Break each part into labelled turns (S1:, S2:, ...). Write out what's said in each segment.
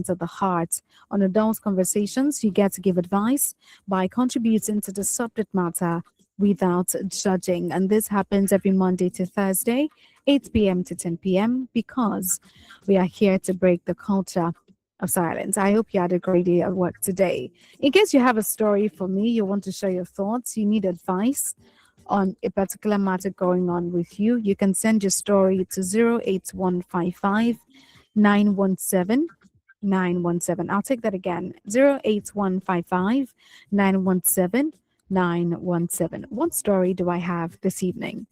S1: of the heart. On Adult Conversations, you get to give advice by contributing to the subject matter without judging. And this happens every Monday to Thursday, 8 p.m. to 10 p.m., because we are here to break the culture of silence. I hope you had a great day at work today. In case you have a story for me, you want to share your thoughts, you need advice on a particular matter going on with you, you can send your story to 08155 917 917. I'll take that again. 08155 917 917. What story do I have this evening?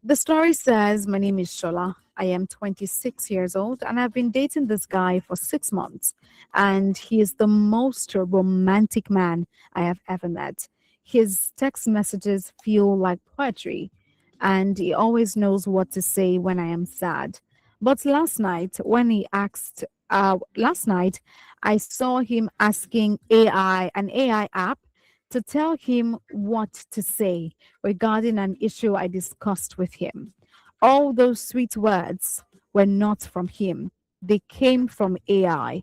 S1: The story says, my name is Shola. I am 26 years old and I've been dating this guy for 6 months. And he is the most romantic man I have ever met. His text messages feel like poetry, and he always knows what to say when I am sad. But last night, I saw him asking an AI app, to tell him what to say regarding an issue I discussed with him. All those sweet words were not from him, they came from AI.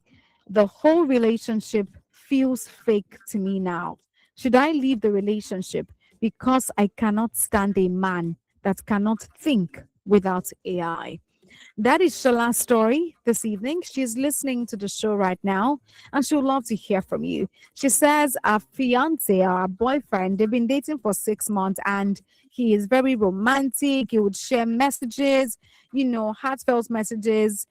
S1: The whole relationship feels fake to me now. Should I leave the relationship because I cannot stand a man that cannot think without AI? That is Shala's story this evening. She's listening to the show right now and she would love to hear from you. She says our fiance, our boyfriend, they've been dating for 6 months and he is very romantic. He would share messages, heartfelt messages,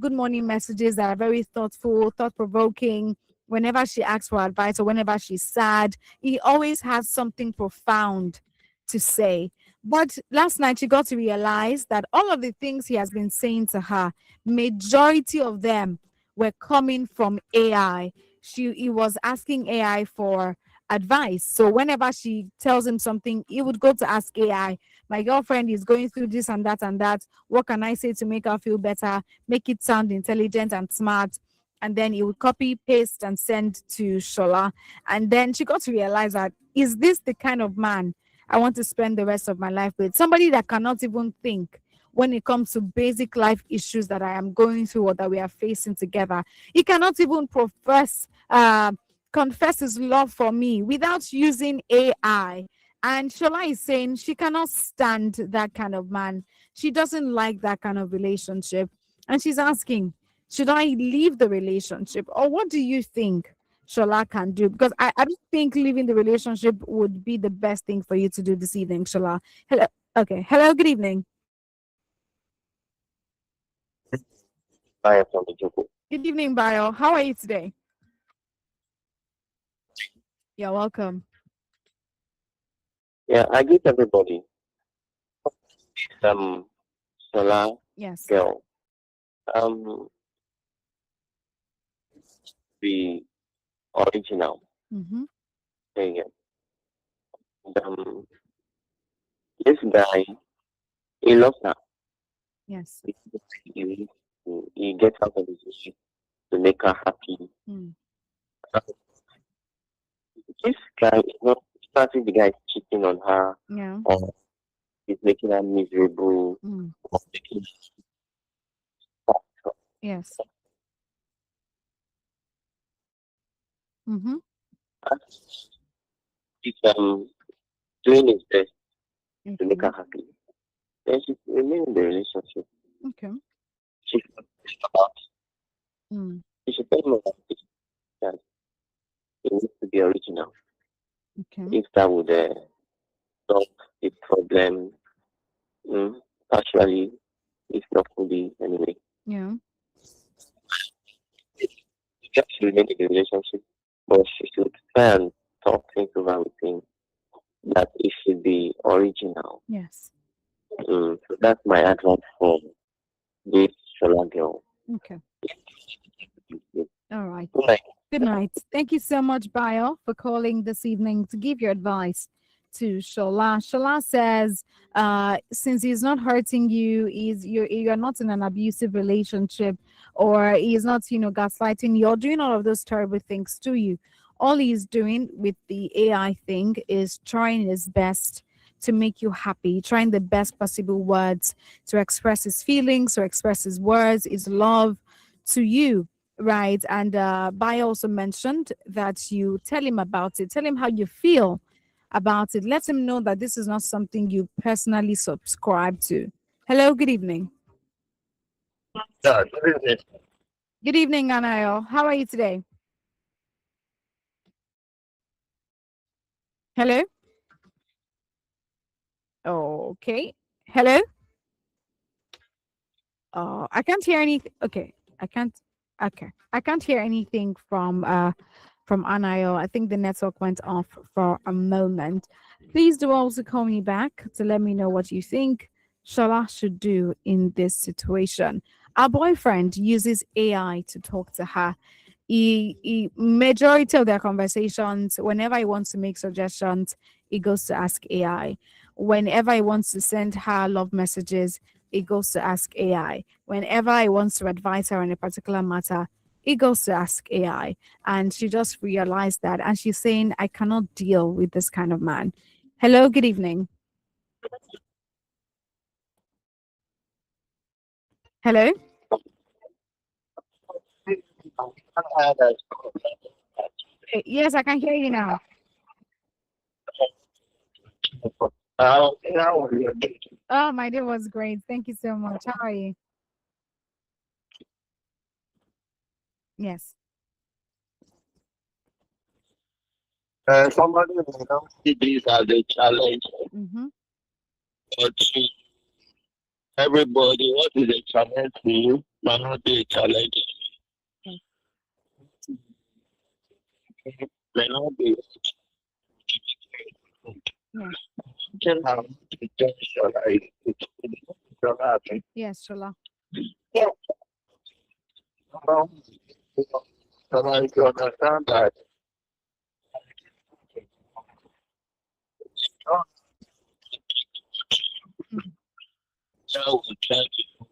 S1: good morning messages that are very thoughtful, thought provoking. Whenever she asks for advice or whenever she's sad, he always has something profound to say. But last night she got to realize that all of the things he has been saying to her, majority of them were coming from AI. He was asking AI for advice. So whenever she tells him something, he would go to ask AI. My girlfriend is going through this and that and that. What can I say to make her feel better? Make it sound intelligent and smart. And then he would copy, paste, and send to Shola. And then she got to realize that, is this the kind of man I want to spend the rest of my life with? Somebody that cannot even think when it comes to basic life issues that I am going through or that we are facing together. He cannot even confess his love for me without using AI. And Shola is saying she cannot stand that kind of man. She doesn't like that kind of relationship. And she's asking, should I leave the relationship? Or what do you think Shola can do? Because I don't think leaving the relationship would be the best thing for you to do this evening, Shola. Hello. Okay. Hello. Good evening.
S2: Hi, from Ijuku.
S1: Good evening, Bio. How are you today? You're welcome.
S2: Yeah, I greet everybody. Um, Sola
S1: Yes.
S2: girl. Um, the original.
S1: Mm-hmm.
S2: Yeah. And, this guy, he loves her.
S1: Yes.
S2: He, he gets out of his way to make her happy.
S1: Mm.
S2: Uh, This guy is not starting the guy is cheating on her
S1: Yeah.
S2: or he's making her miserable
S1: Mm.
S2: or making her sad.
S1: Yes. Mm-hmm.
S2: He's doing his best to make
S1: Okay.
S2: her happy. Then she remain in the relationship.
S1: Okay.
S2: She should think about
S1: Mm.
S2: she should tell him about it that it needs to be original.
S1: Okay.
S2: If that would solve the problem partially, if not fully anyway.
S1: Yeah.
S2: She just remain in the relationship, but she should try and talk things over with him that it should be original.
S1: Yes.
S2: So that's my advice for this Shola girl.
S1: Okay.
S2: Good
S1: All right.
S2: night.
S1: Good night. Thank you so much, Bio, for calling this evening to give your advice to Shola. Shola says, since he's not hurting you, you're not in an abusive relationship, or he's not, gaslighting you or doing all of those terrible things to you. All he's doing with the AI thing is trying his best to make you happy, trying the best possible words to express his feelings, to express his words, his love to you, right? And Bai also mentioned that you tell him about it, tell him how you feel about it, let him know that this is not something you personally subscribe to. Hello, good evening.
S3: Yeah, good evening.
S1: Good evening, Anayo. How are you today? Hello? Okay. Hello? I can't hear anything. Okay. I can't. Okay. I can't hear anything from Anayo. I think the network went off for a moment. Please do also call me back to let me know what you think Shola should do in this situation. Our boyfriend uses AI to talk to her. He majority of their conversations, whenever he wants to make suggestions, he goes to ask AI. Whenever he wants to send her love messages, he goes to ask AI. Whenever he wants to advise her on a particular matter, he goes to ask AI. And she just realized that. And she's saying, I cannot deal with this kind of man. Hello, good evening. Hello? Yes, I can hear you now. Oh, my day was great. Thank you so much. How are you? Yes.
S3: Somebody may not see this as a challenge,
S1: Mm-hmm.
S3: but to everybody, what is a challenge to you might not be a challenge.
S1: Yes.
S3: May not be.
S1: Yes.
S3: You can have potential. It's happen.
S1: Yes, Shola.
S3: Yeah. So I can understand that. Oh,
S1: Mm.
S3: I will try to do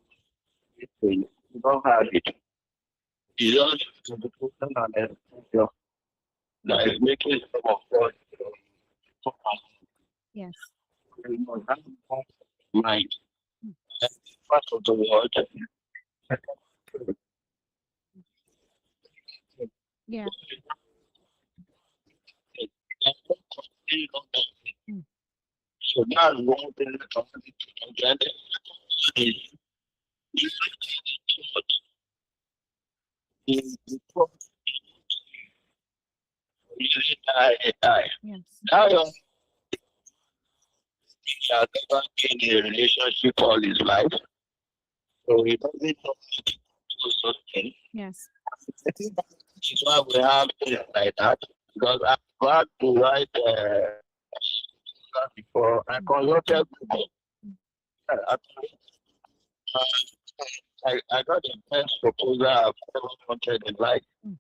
S3: it for you. You don't have it. You don't have the person and then that is making some of us
S1: Yes.
S3: mind. And part of the world.
S1: Yeah. Mm.
S3: So that's one thing that I wanted to know. And is you in the using AI.
S1: Yes.
S3: That young has never been in a relationship all his life, so he doesn't know how to do such things.
S1: Yes.
S3: I think that is why we have things like that. Because I've had to write before. I
S1: Mm.
S3: consulted people.
S1: Mm.
S3: Actually, I got the best proposal I've ever wanted in life.
S1: Mm.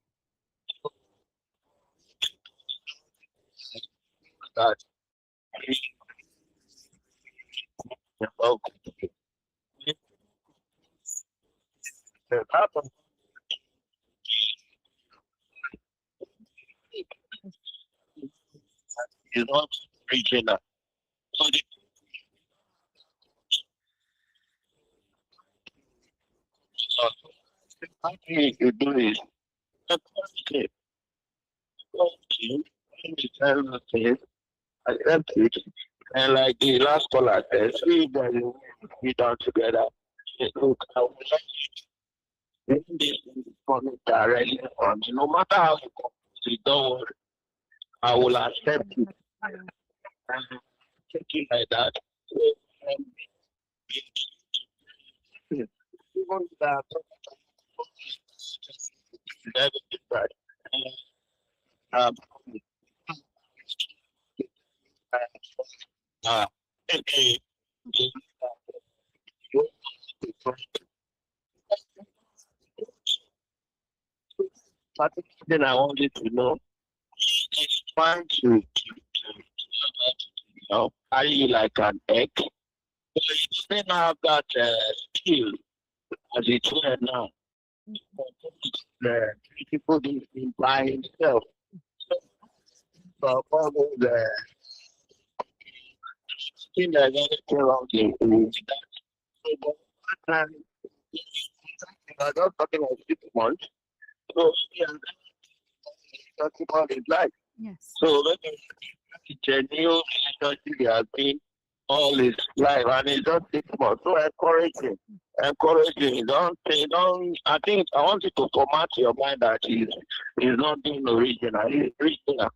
S3: That about the happen is not regional. So the first thing you do is the first you when you tell the thing, accept it. And like the last caller said, see if there's a way we sit down together. Say, look, I will not bring this from it directly on you. No matter how you come, so don't worry. I will accept it
S1: Yeah.
S3: and take it like that. So, um, even that very different. Um, uh, okay, but then I wanted to know is trying you know, carry you like an egg. But you don't have that skill as it were now. The people do it by himself. So all those think there's anything wrong with that. So, but one time, I was not talking about 6 months. So, yeah, talking about his life.
S1: Yes.
S3: So, when a genuine relationship he has been all his life, and it's just 6 months. So, encouraging. Don't. I think I want you to format your mind that he's not being original. He's original.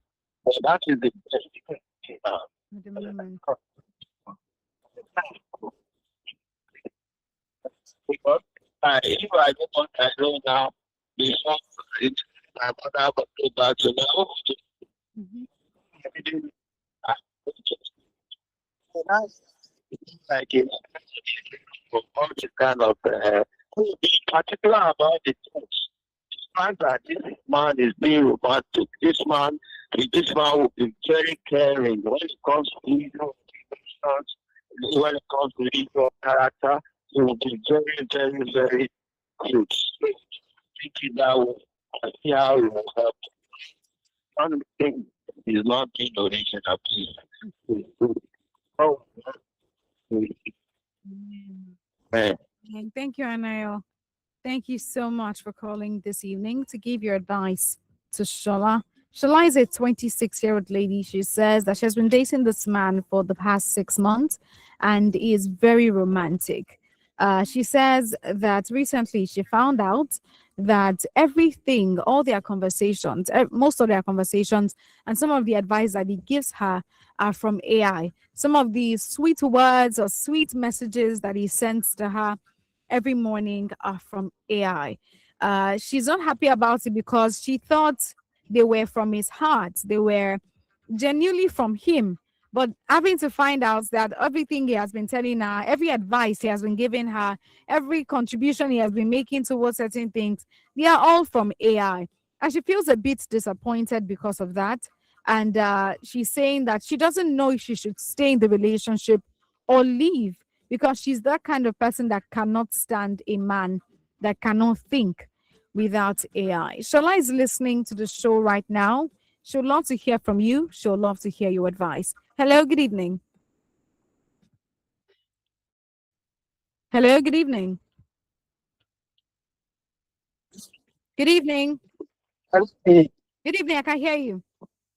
S3: But that is the best thing.
S1: At the moment.
S3: Because if I do what I do now, before it, my mother would go back to now.
S1: Mhm.
S3: Everything. So that's like it. For all this kind of be particular about the things. Fact that this man is being romantic. This man will be very caring when it comes to his emotions, when it comes to his character. He will be very, very, very good. So, thinking that way, I see how it will help. One thing is not being original, please. Oh, man.
S1: And thank you, Anayo. Thank you so much for calling this evening to give your advice to Shola. Shola is a 26-year-old lady. She says that she has been dating this man for the past 6 months and he is very romantic. She says that recently she found out that everything, all their conversations, most of their conversations, and some of the advice that he gives her are from AI. Some of the sweet words or sweet messages that he sends to her every morning are from AI. She's not happy about it because she thought they were from his heart. They were genuinely from him. But having to find out that everything he has been telling her, every advice he has been giving her, every contribution he has been making towards certain things, they are all from AI. And she feels a bit disappointed because of that. And she's saying that she doesn't know if she should stay in the relationship or leave because she's that kind of person that cannot stand a man that cannot think without AI. Shola is listening to the show right now. She'll love to hear from you. She'll love to hear your advice. Hello, good evening. Hello, good evening. Good evening.
S3: Okay.
S1: Good evening. I can hear you.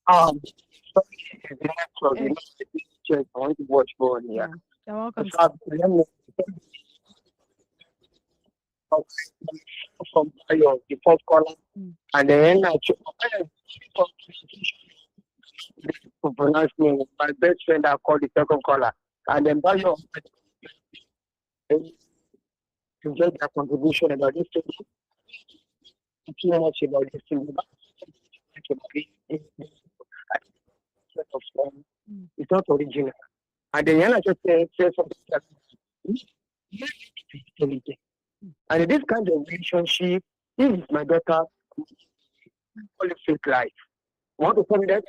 S3: Um, sorry,
S1: Eh,
S3: check. I want to watch ball here.
S1: yeah, you're welcome.
S3: So, let me from your the first caller,
S1: Mm.
S3: and then I to pronounce me. My best friend I called the second caller, and then by your to get their contribution about this thing, too much about this thing. It's not original. And then I just say something like, and this kind of relationship, this is my daughter, call it fake life. Want to tell me that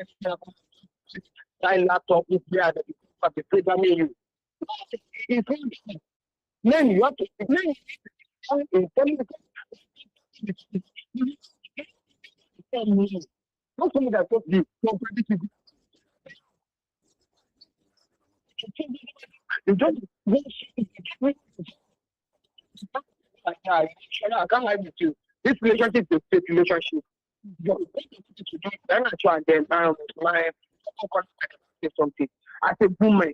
S3: that laptop is there, that the programming you. It's not. Then you have to then in telling me, not only that you just I can't lie with you. This relationship is a fake relationship. And then my say something. I say, woman,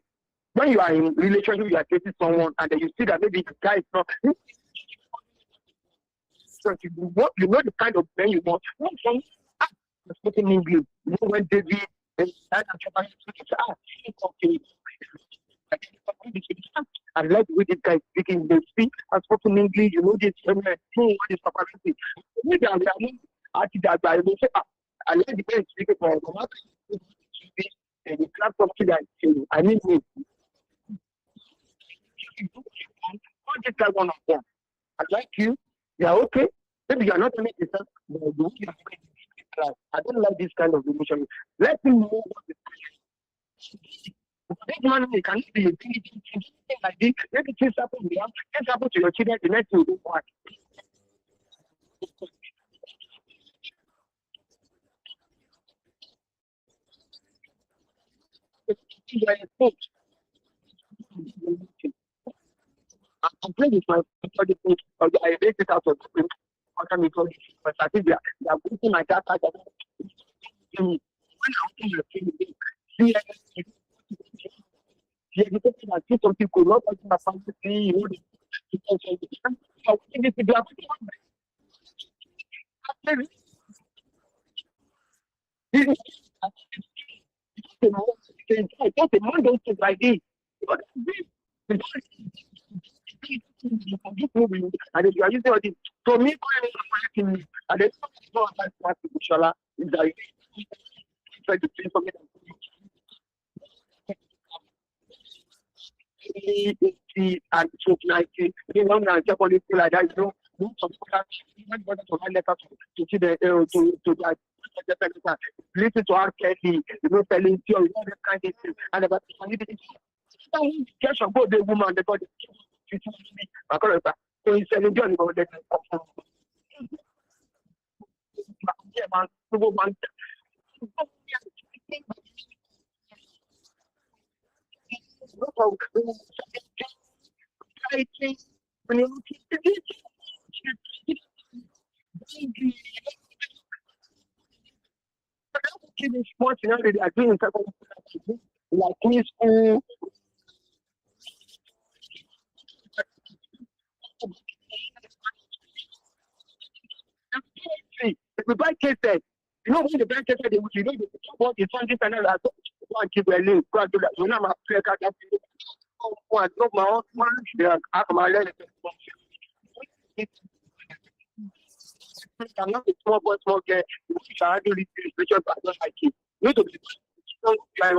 S3: when you are in relationship, you are dating someone, and then you see that maybe the guy is not. You know the kind of man you want. Not from speaking English. You know when David and it's okay. I like the way this guy is speaking. They speak and spoken English. You know this. What is capacity? Maybe I will that I will say, I like the guy speaking for and we clap something that I mean, not just like one of them. I like you. You are okay. Maybe you are not only yourself, but the way you are doing class. I don't like this kind of relationship. Let me know what the this man can be something like this. Maybe things happen to you. Things happen to your children. The next thing you do what? I complain with my body, I make it out of the but I think they are putting my data. When I open the thing, the education that some people not talking about something, you know, the man don't think like this. And if you are using all this, so me calling me, and then no that Sola is like trying to say something. And 2019, you know, now Japanese feel like that, you know, some people to write letters to see the to that. Listen to our carefully, you know, telling you all this kind of thing, and about just about the woman, the body. So he's selling Johnny about that. Yeah, man, sports, you know, they are doing like in school. If we buy cases, you know, when the buy cases, they would, you know, the support is funding panel as go and keep a link, go and do that. You know, my prayer card, one, no, my own man, they are out of my leg. I'm not a small boy, small girl, which I do this spiritual, but I don't like it. You need to be strong, like,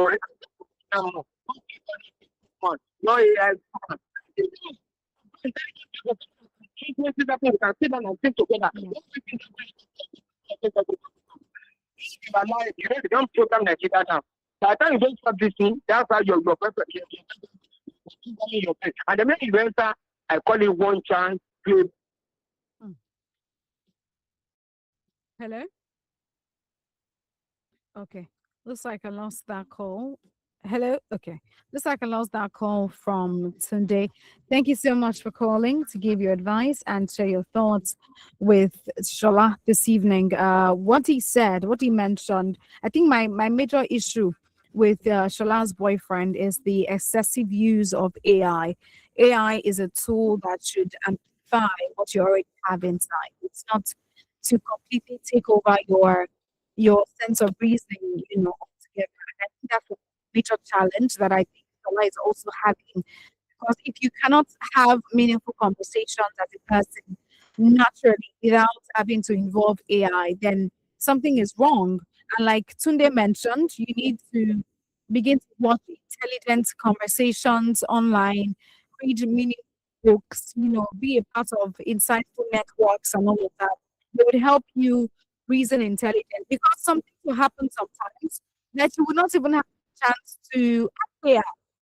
S3: no, yeah, can sit down and think together. You know, they don't program Nigeria now. By the time you don't stop this thing, that's how your purpose and the main inventor, I call it one chance.
S1: Hello? Okay. Looks like I lost that call. Hello? Okay. Looks like I lost that call from Sunday. Thank you so much for calling to give your advice and share your thoughts with Shola this evening. What he said, what he mentioned, I think my major issue with Shola's boyfriend is the excessive use of AI. AI is a tool that should amplify what you already have inside. It's not to completely take over your sense of reasoning, altogether. And I think that's a major challenge that I think Sola is also having. Because if you cannot have meaningful conversations as a person naturally without having to involve AI, then something is wrong. And like Tunde mentioned, you need to begin to watch intelligent conversations online, read meaningful books, be a part of insightful networks and all of that. They would help you reason intelligent because something will happen sometimes that you will not even have a chance to ask AI.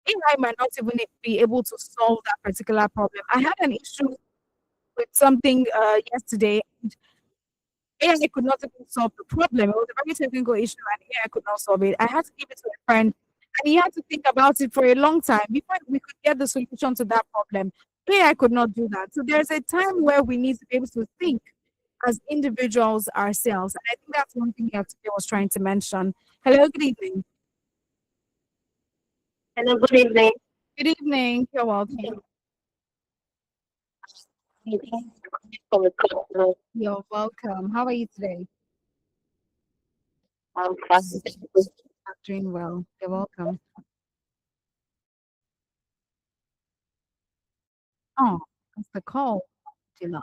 S1: AI might not even be able to solve that particular problem. I had an issue with something yesterday. And AI could not even solve the problem. It was a very technical issue, and AI could not solve it. I had to give it to a friend, and he had to think about it for a long time before we could get the solution to that problem. AI could not do that. So there's a time where we need to be able to think as individuals ourselves. And I think that's one thing I was trying to mention. Hello, good evening.
S4: Hello, good evening.
S1: Good evening. You're welcome. You're welcome. How are you today?
S4: I'm fine.
S1: I'm doing well. You're welcome. Oh, that's the call. Delight.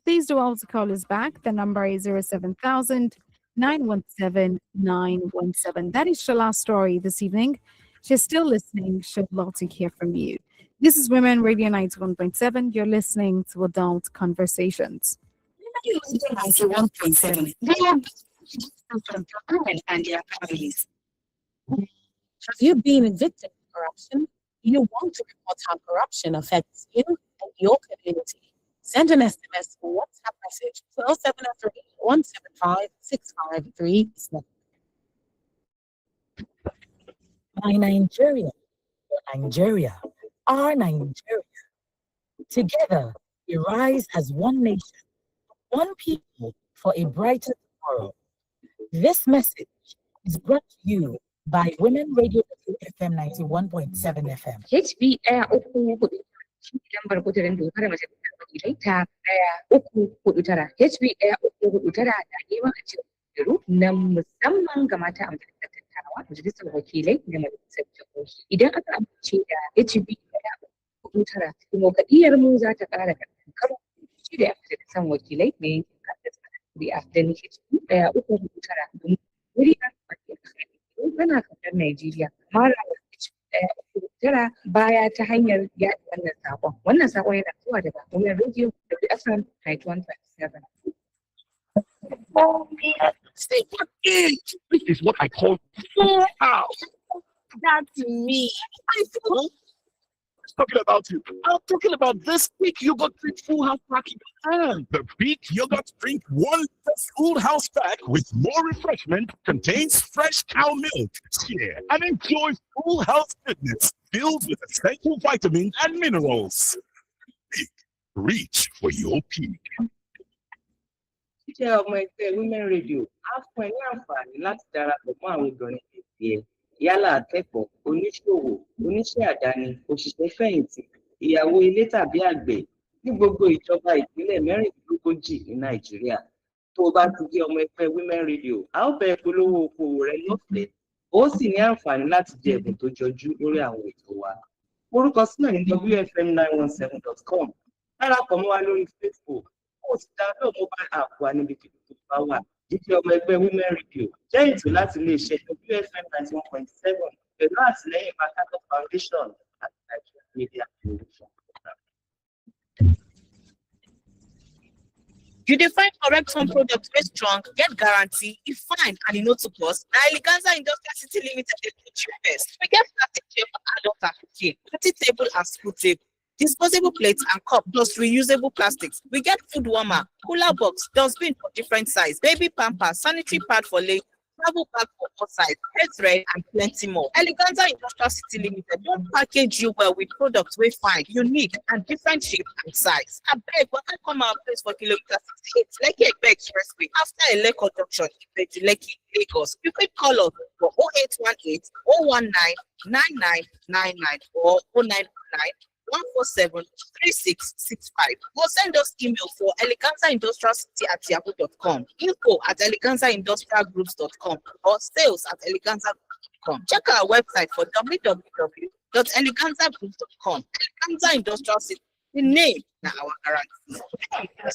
S1: Please do also call us back. The number is 07000 917 917. That is Shala's story this evening. She's still listening. She'd love to hear from you. This is Women Radio 91.7. You're listening to Adult Conversations.
S4: 91.7. They are from women and their families. Have you been a victim of corruption? You want to report how corruption affects you and your community. Send an SMS or WhatsApp message to 073 175 6537.
S5: My Nigeria, your Nigeria,
S4: are Nigeria. Together, we rise as one nation, one people for a brighter tomorrow. This message is brought to you by Women Radio FM 91.7 FM.
S5: HBR uku hudu lambar kudirin dokar majalisar wakilai ta 349. HBR 349 da neman a cikin kudiru na musamman ga mata a majalisar dattawa, majalisar wakilai da majalisar jihohi. Idan aka amince da HBR 349, dimokuraɗiyyar mu za ta ƙara ƙarfin karo shi da majalisar wakilai mai yankin kasar kuri'a da ni HBR 349 domin kuri'ar tana kasar Najeriya. Mara tara baya ta hanyar yaɗa wannan saƙon. Wannan saƙon yana zuwa daga Women Radio WFM 91.7.
S3: This is what I call full house.
S4: That's me.
S3: I'm talking about you. I'm talking about this Peak Yogurt Drink Full House Pack in your hand. The Peak Yogurt Drink 1 Full House Pack with more refreshment contains fresh cow milk. Share and enjoy full house goodness filled with essential vitamins and minerals. Peak. Reach for your peak.
S6: Teacher of my Women Radio, àfún ẹ ní àǹfààní láti darapọ̀ mọ́ àwọn obìnrin èdè ẹ̀ yálà akẹ́kọ̀ọ́, oníṣòwò, oníṣẹ́ àdáni, òṣìṣẹ́ fẹ̀yìntì, ìyàwó ilé tàbí àgbẹ̀ ní gbogbo ìjọba ìpínlẹ̀ 16 ní Nàìjíríà. Tó o bá ti jẹ́ ọmọ ẹgbẹ́ Women Radio, a ó bẹ̀rẹ̀ polówó okòwò rẹ lọ́fẹ̀ẹ́. Ó sì ní àǹfààní láti jẹ ẹ̀bùn tó jọjú lórí àwọn ètò wa. Orúkọ sílẹ̀ ní wfm917.com. Darapọ̀ mọ́ wa lórí Facebook. Ó sì download mobile app wa níbi tí tó bá wà. Jíjẹ́ ọmọ ẹgbẹ́ Women Radio jẹ́ ètò láti iléeṣẹ́ WFM 91.7 pẹ̀lú àtìlẹ́yìn Makato Foundation àti Nigeria Media Foundation.
S7: You define correct home products wey strong, get guarantee, e fine and e no too cost. Na Eleganza Industrial City Limited dey put you first. We get plastic chair for adult and pikin, party table and school table, disposable plates and cup plus reusable plastics. We get food warmer, cooler box, dustbin for different size, baby pampers, sanitary pad for ladies, travel bag for all size, head thread and plenty more. Eleganza Industrial City Limited don package you well with products wey fine, unique and different shape and size. Abeg, waka come our place for kilometer 68, Lekki Egbe Expressway, after Eleko Junction, Ibeju, Lekki, Lagos. You fit call us for 0818 019 9999 or 0919 147-3665 or send us email for eleganzaindustrialcity@yahoo.com, info@eleganzaindustrialgroups.com or sales@eleganzagroups.com. Check our website for www.eleganzagroups.com. Eleganza Industrial City, the name na our guarantee.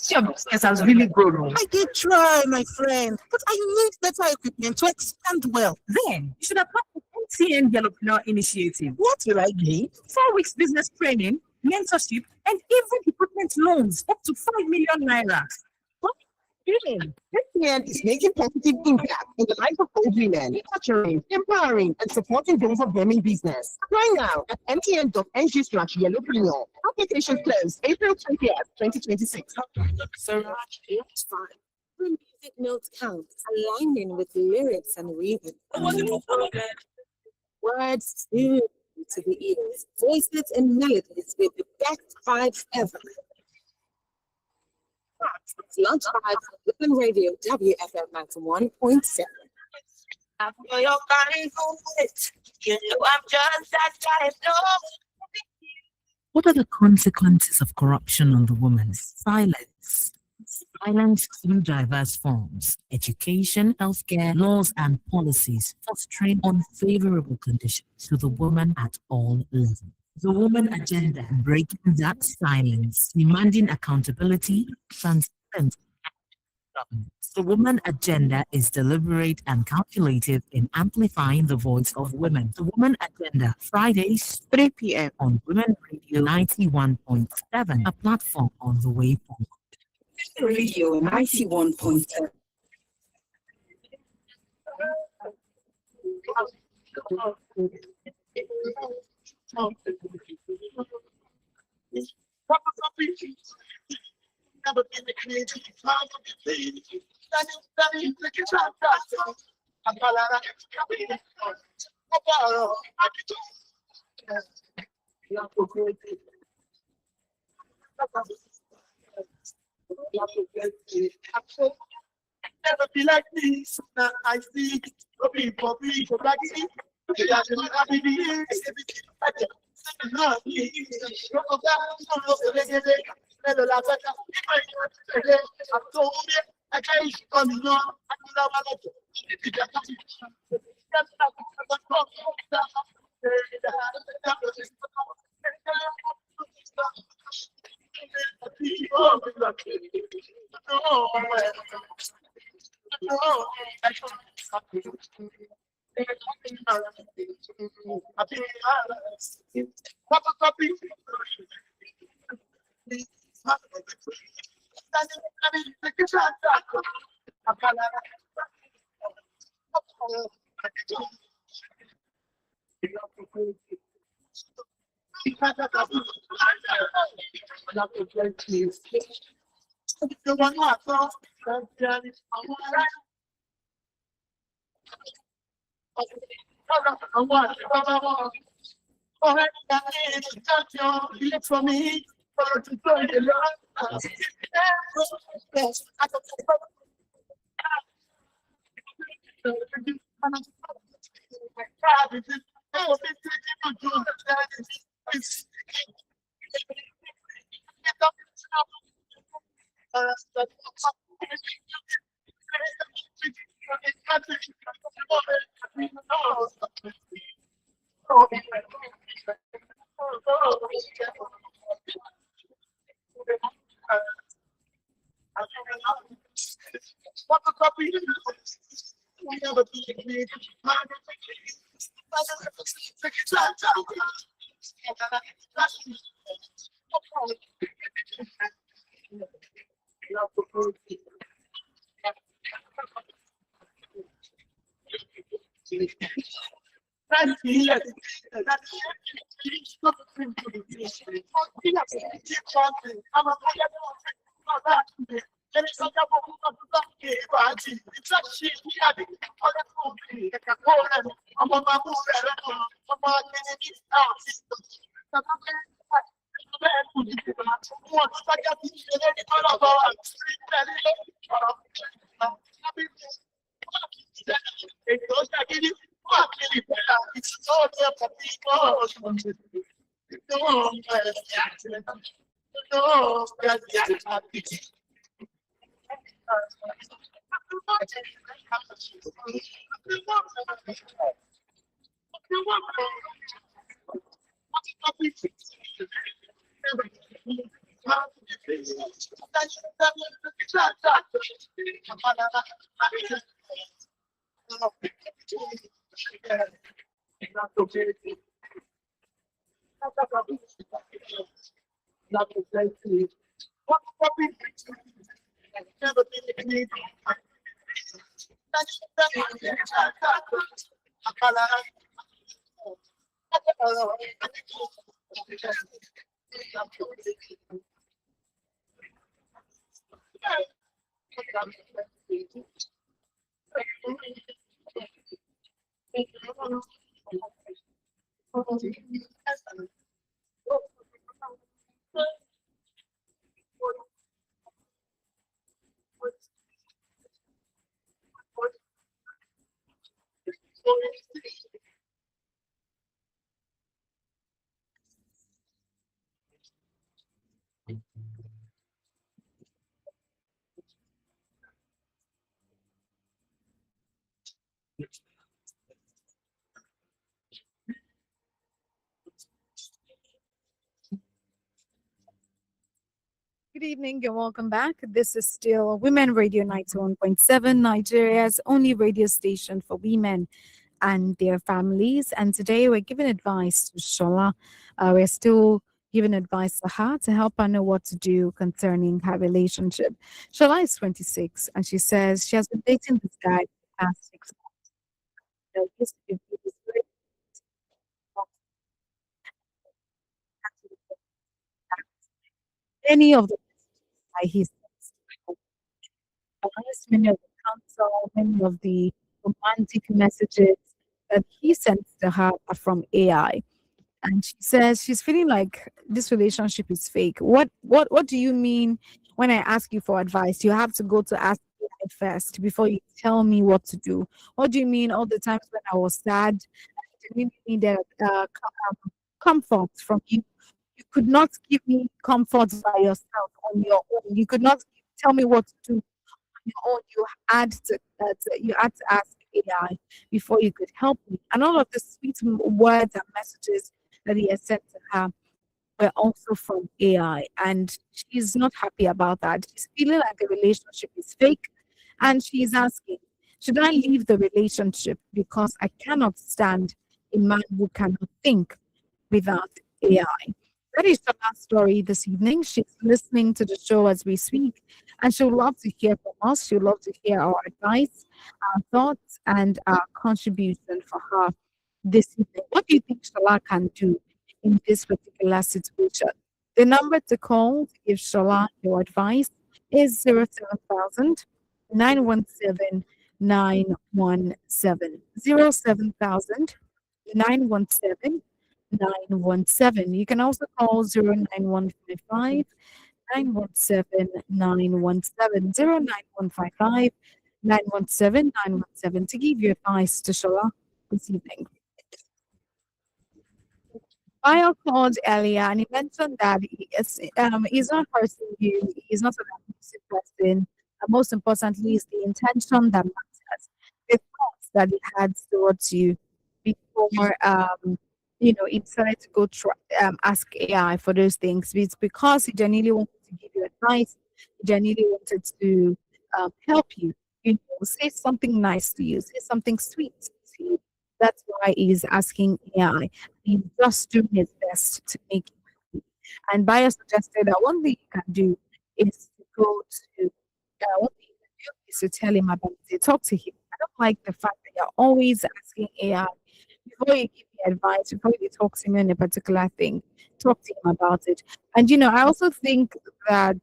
S8: Your business has really grown.
S9: I did try, my friend, but I need better equipment to expand well.
S8: Then you should apply for MTN Yellowpreneur Initiative.
S9: What will I gain?
S8: 4 weeks business training, mentorship, and even equipment loans up to 5 million naira.
S9: MTN is making positive impact in the life of old women, nurturing, empowering, and supporting those of them in business. Apply now at mtn.ng/yellowpreneur. Application closed April 20th, 2026.
S4: So much it's fun. When music notes count, aligning with lyrics and rhythm. Words smooth to the ears, voices and melodies with the best vibes ever. It's Lunch Vibes on Women Radio WFM 91.7.
S7: After your kind it, you know I'm just that type. No.
S10: What are the consequences of corruption on the woman? Silence. Silence through diverse forms: education, healthcare, laws, and policies, fostering unfavorable conditions to the woman at all levels. The woman agenda, breaking that silence, demanding accountability, transparency. The woman agenda is deliberate and calculated in amplifying the voice of women. The woman agenda, Fridays, 3 p.m. on Women Radio 91.7, a platform on the way forward.
S4: Radio 91.7.
S3: Never be like this. Now I see people like me. They are the happy beings. Everything like that. For me,
S1: Good evening and welcome back. This is still Women Radio 91.7, Nigeria's only radio station for women and their families. And today we're giving advice to Shola. We're still giving advice to her to help her know what to do concerning her relationship. Shola is 26 and she says she has been dating this guy for the past 6 months. There used to be this very any of the by his many of the counsel, many of the romantic messages that he sends to her are from AI. and she says she's feeling like this relationship is fake. What do you mean when I ask you for advice? You have to go to ask AI first before you tell me what to do. What do you mean all the times when I was sad, I genuinely needed comfort from you? You could not give me comfort by yourself on your own. You could not tell me what to do on your own. You had to ask AI before you could help me. And all of the sweet words and messages that he has sent to her were also from AI, and she's not happy about that. She's feeling like the relationship is fake, and she's asking, should I leave the relationship because I cannot stand a man who cannot think without AI? That is Shala's story this evening. She's listening to the show as we speak, and she'll love to hear from us. She'll love to hear our advice, our thoughts, and our contribution for her this evening. What do you think Shala can do in this particular situation? The number to call to give Shala your advice is 07000 917 917. 917. You can also call 09155 917 917 09155 917 917 to give your advice to Shala this evening. Bio called earlier and he mentioned that he's not hurting you, he's not an abusive person. And most importantly, is the intention that matters. The thoughts that he had towards you before he decided to go try, ask AI for those things. It's because he genuinely wanted to give you advice, he genuinely wanted to help you. Say something nice to you, say something sweet to you. That's why he's asking AI. He's just doing his best to make you happy. And Bayer suggested that one thing you can do is to go to one thing you can do is to tell him about it. Talk to him. I don't like the fact that you're always asking AI before you give me advice, before you talk to me on a particular thing. Talk to him about it. And I also think that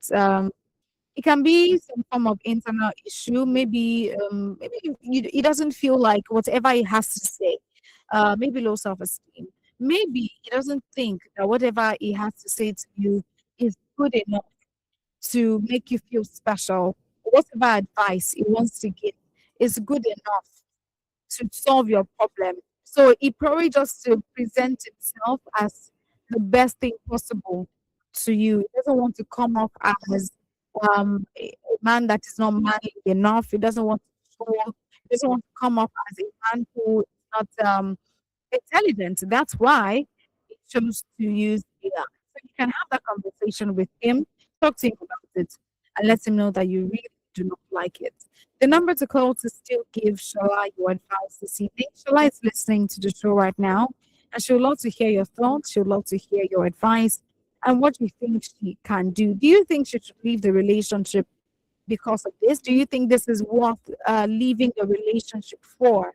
S1: it can be some form of internal issue. Maybe he doesn't feel like whatever he has to say. Maybe low self-esteem. Maybe he doesn't think that whatever he has to say to you is good enough to make you feel special. Whatever advice he wants to give is good enough to solve your problem. So he probably just to present himself as the best thing possible to you. He doesn't want to come off as a man that is not manly enough. He doesn't want to show, he doesn't want to come off as a man who is not intelligent. That's why he chose to use AI. So you can have that conversation with him, talk to him about it, and let him know that you really do not like it. The number to call to still give Shola your advice this evening. Shola is listening to the show right now, and she would love to hear your thoughts. She would love to hear your advice and what you think she can do. Do you think she should leave the relationship because of this? Do you think this is worth leaving the relationship for?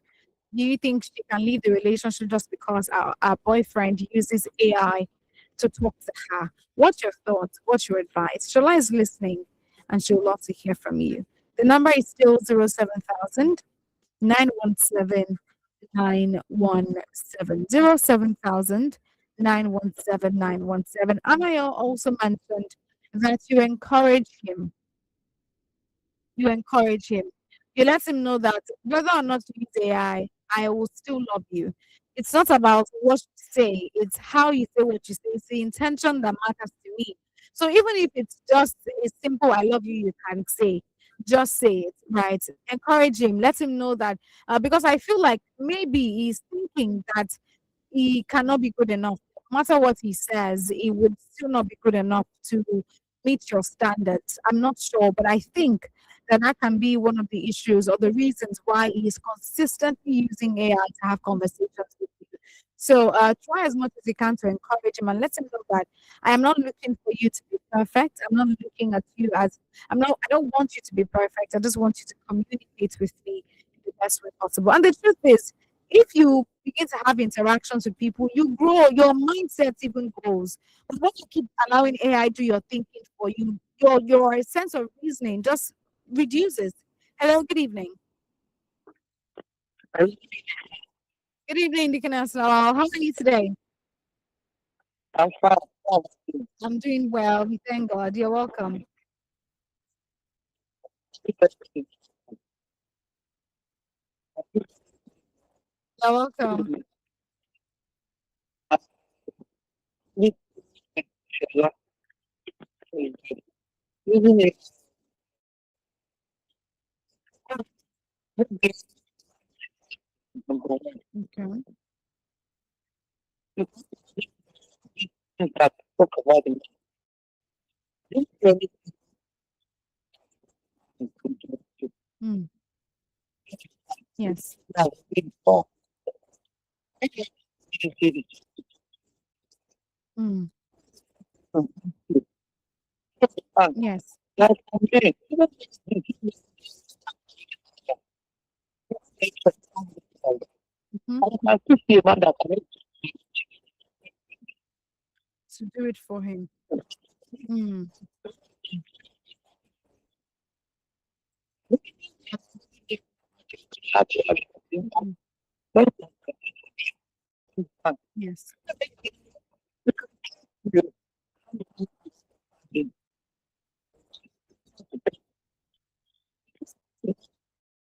S1: Do you think she can leave the relationship just because our boyfriend uses AI to talk to her? What's your thoughts? What's your advice? Shola is listening and she'll love to hear from you. The number is still 07000 917 917. 07000 917 917. Anayo also mentioned that you encourage him. You let him know that whether or not you use AI, I will still love you. It's not about what you say, it's how you say what you say. It's the intention that matters to me. So even if it's just a simple I love you, you can say, just say it, right? Encourage him, let him know that because I feel like maybe he's thinking that he cannot be good enough. No matter what he says, he would still not be good enough to meet your standards. I'm not sure, but I think that can be one of the issues or the reasons why he is consistently using AI to have conversations with you. So try as much as you can to encourage him and let him know that I am not looking for you to be perfect. I'm not looking at you as I don't want you to be perfect. I just want you to communicate with me in the best way possible. And the truth is, if you begin to have interactions with people, you grow, your mindset even grows. But when you keep allowing AI do your thinking for you, your sense of reasoning just reduces. Hello, good evening. Good evening, Deaconess. How are you today?
S3: I'm fine.
S1: I'm doing well. We thank God. You're welcome. You're welcome. Okay. Mm. Yes. Mm. Yes. Mhm. To do it for him. Mm. Mm. Yes.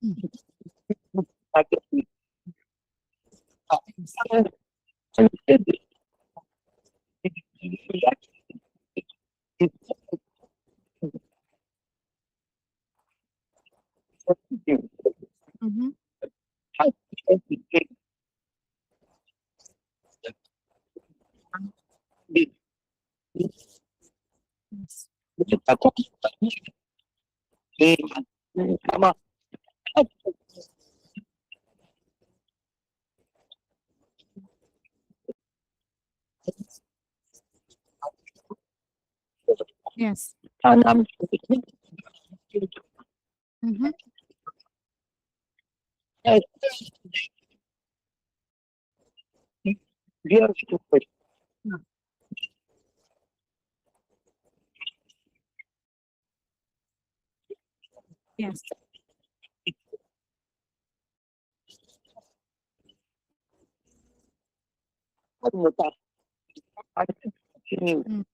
S1: Mm. Yes. Mm-hmm. Yes. Yes. Mm-hmm. Yes. Mm.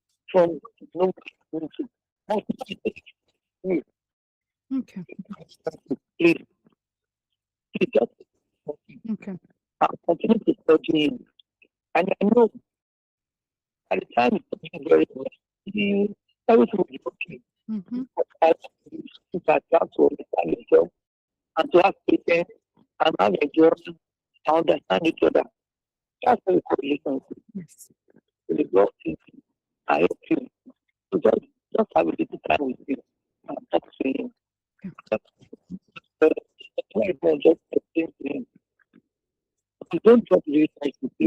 S1: Okay. Okay. Mm-hmm. Yes. Okay.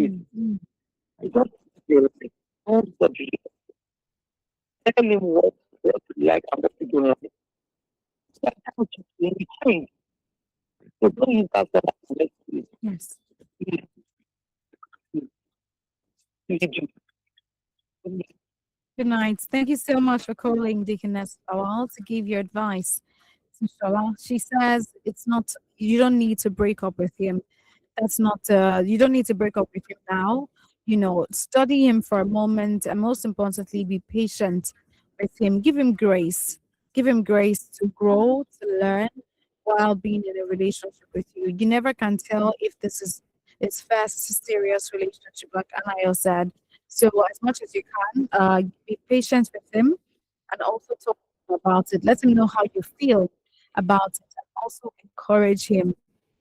S1: Mm. Mm. Yes. Good night. Thank you so much for calling Deaconess Awal to give your advice to Shola. She says it's not, you don't need to break up with him. That's not, you don't need to break up with him now. Study him for a moment and most importantly, be patient with him. Give him grace. Give him grace to grow, to learn while being in a relationship with you. You never can tell if this is his first serious relationship, like Anayo said. So as much as you can, be patient with him and also talk about it. Let him know how you feel about it and also encourage him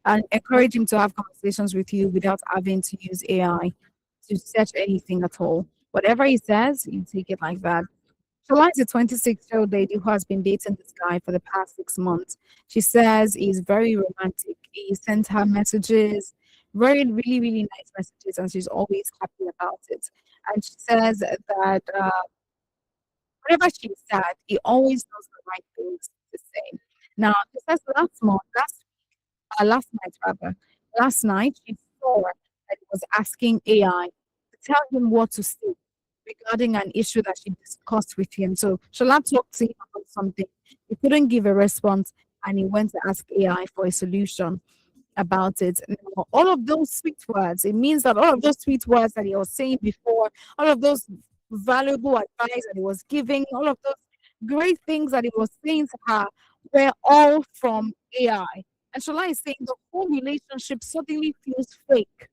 S1: to have conversations with you without having to use AI to search anything at all. Whatever he says, you take it like that. Shala is a 26-year-old lady who has been dating this guy for the past 6 months. She says he's very romantic. He sends her messages, very, really, really nice messages, and she's always happy about it. And she says that whenever she's sad, he always knows the right things to say. Now, this says last night rather. Last night she saw that he was asking AI to tell him what to say regarding an issue that she discussed with him. So Shola talked to him about something. He couldn't give a response and he went to ask AI for a solution. about it. Now, all of those sweet words, it means that all of those sweet words that he was saying before, all of those valuable advice that he was giving, all of those great things that he was saying to her were all from AI. And Shola is saying the whole relationship suddenly feels fake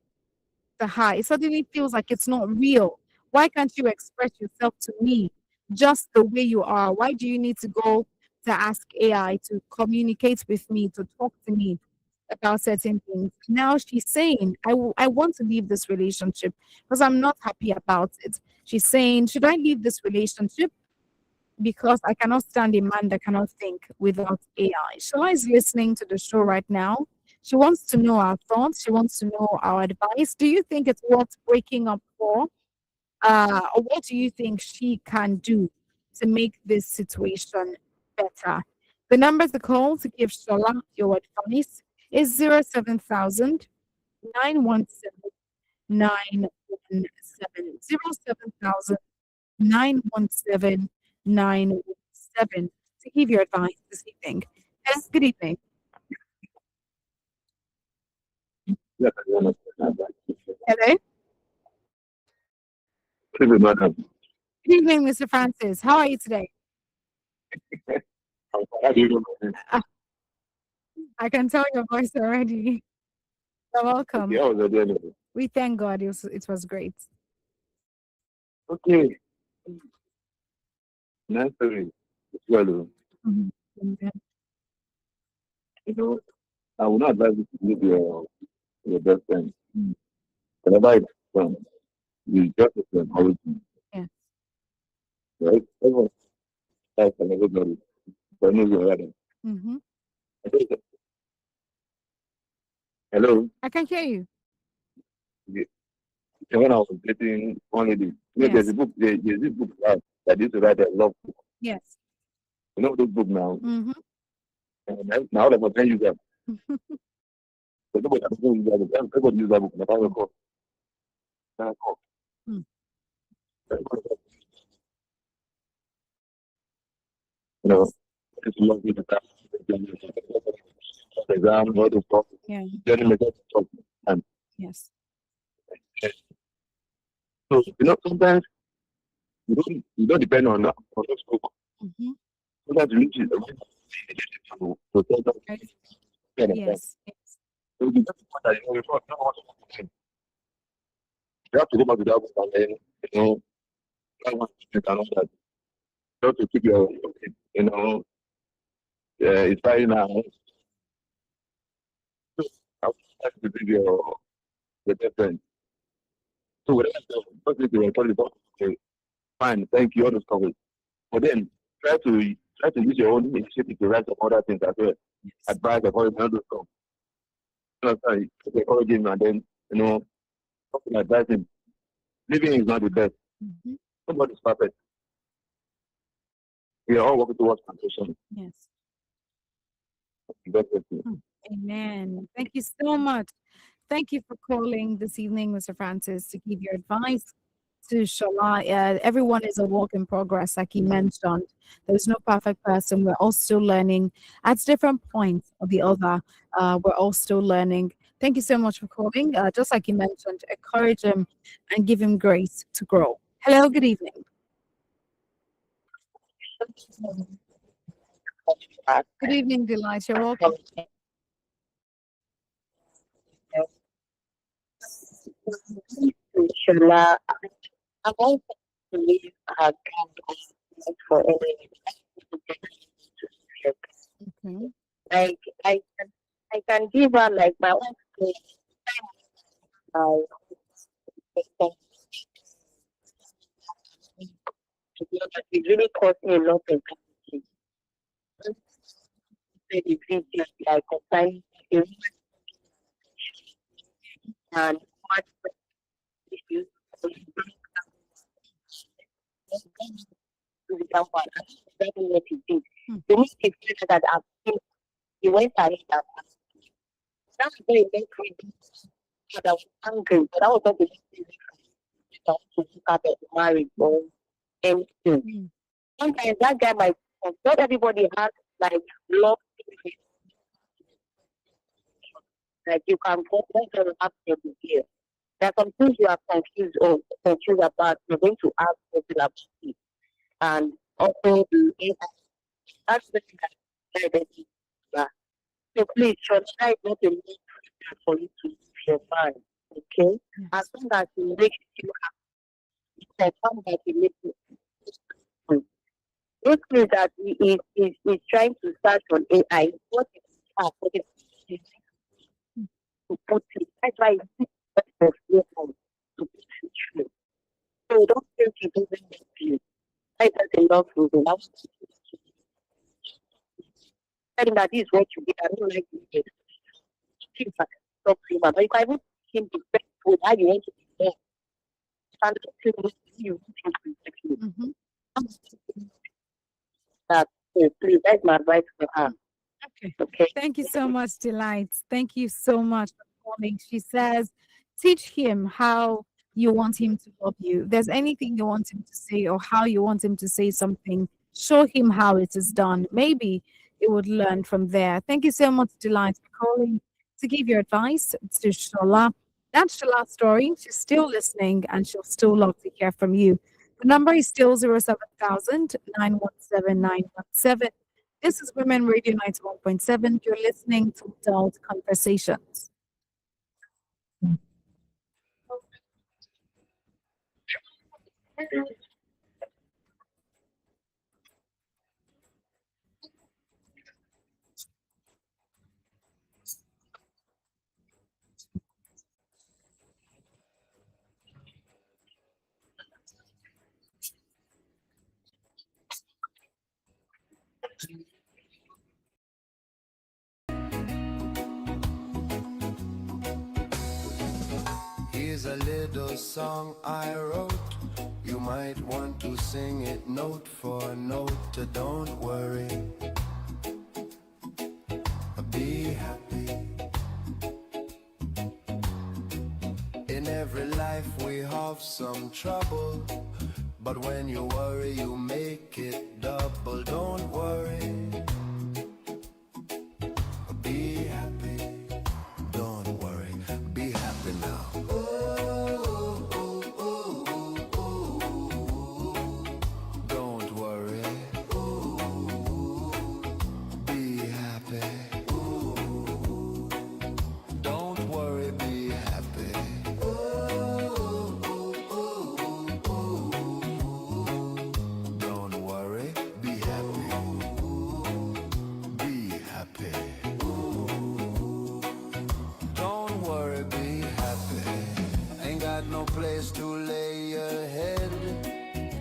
S1: to her. It suddenly feels like it's not real. Why can't you express yourself to me just the way you are? Why do you need to go to ask AI to communicate with me, to talk to me about certain things? Now she's saying, I want to leave this relationship because I'm not happy about it. She's saying, should I leave this relationship? Because I cannot stand a man that cannot think without AI. Shola is listening to the show right now. She wants to know our thoughts. She wants to know our advice. Do you think it's worth breaking up for? Or what do you think she can do to make this situation better? The number to call to give Shola your advice is 07000 917 917 917 to give your advice this evening. Yes, good evening. Hello.
S3: Madam.
S1: Good evening, Mr. Francis. How are you today? Ah, I can tell your voice already. You're welcome.
S3: Yeah, I was there.
S1: We thank God. It was great.
S3: Okay. Nice story. Well,
S1: Mhm. Mhm.
S3: you know, I would not advise you to leave your best friend. Whenever it's from, you just encourage him.
S1: Yeah.
S3: Right? Everyone has and everybody. But no, you're right.
S1: Mm-hmm.
S3: Hello?
S1: I can hear you.
S3: Yeah. So when I was dating one lady, you know, there's
S1: Yes.
S3: a book, there's this book that used to write a love book.
S1: Yes.
S3: You know this book now?
S1: Mm-hmm.
S3: And now that my friend use that. But nobody doesn't use that book. Everybody use that book. And I can't recall.
S1: Mm.
S3: You know, it's love with the time. Exam, all the stuff.
S1: Yeah.
S3: Then make it talk. And
S1: Yes.
S3: so, you know, sometimes you don't depend on those book.
S1: Mm-hmm.
S3: Sometimes you need to tell them.
S1: Right.
S3: Yeah,
S1: Yes. Yes.
S3: so you just want that, you know, you don't want to you have to go back to that book and then, you know, try one thing and all that. You have to keep your, you know, it's fine now. So, I would like to be your best friend. So, whatever the first thing you encourage about, okay, fine, thank you, all those covers. But then, try to use your own initiative to write some other things as well. Advice, encouragement, all those stuff. You know, sorry, to encourage him and then, you know, something advise him. Living is not the best.
S1: Mm-hmm.
S3: Nobody's perfect. We are all working towards perfection.
S1: Yes.
S3: Best person.
S1: Amen. Thank you so much. Thank you for calling this evening, Mr. Francis, to give your advice to Shola. Everyone is a work in progress, like he mentioned. There's no perfect person. We're all still learning at different points or the other. We're all still learning. Thank you so much for calling. Just like you mentioned, encourage him and give him grace to grow. Hello, good evening. Good evening, Delight. You're welcome.
S11: Shola, I want to leave her ground for any.
S1: Okay.
S11: Like I can give her like my own space. Uh, it really cost me a lot of energy. The things like concerning the and what issues to become one. That's what he did. To me, he felt that he went ahead and that's why it made me that I was angry, but I was not the reason to look at the marriage or anything. Sometimes that guy might not everybody has like love like you can go, let's just have a here. There are some things you are confused about. You're going to ask people about it. And also the AI. That's the thing that so please, your life not a need for you to use your mind. Okay? As long as you make you confirm that you make it. This means that he is trying to search on AI. What is to put it? That's why it's of to put it through. So don't think it doesn't help you. I just love reason. I want to tell him that this is what you did. I don't like it. Talk to him about you can even teach him the best way how you want to be there. And you want him to protect you. That please, that's my advice for her.
S1: Okay. Thank you so much, Delight. Thank you so much for calling. She says, teach him how you want him to love you. If there's anything you want him to say or how you want him to say something, show him how it is done. Maybe he would learn from there. Thank you so much, Delight, for calling to give your advice to Shola. That's Shola's story. She's still listening and she'll still love to hear from you. The number is still 07000 917 917. This is Women Radio 91.7. You're listening to Adult Conversations.
S12: Here's a little song I wrote. You might want to sing it note for note. Don't worry, be happy. In every life we have some trouble, but when you worry you make it double. Don't worry, be happy. Don't worry, be happy now. Don't worry, be happy. Don't worry, be happy. Don't worry, be happy. Be happy. Don't worry, be happy. Ain't got no place to lay your head.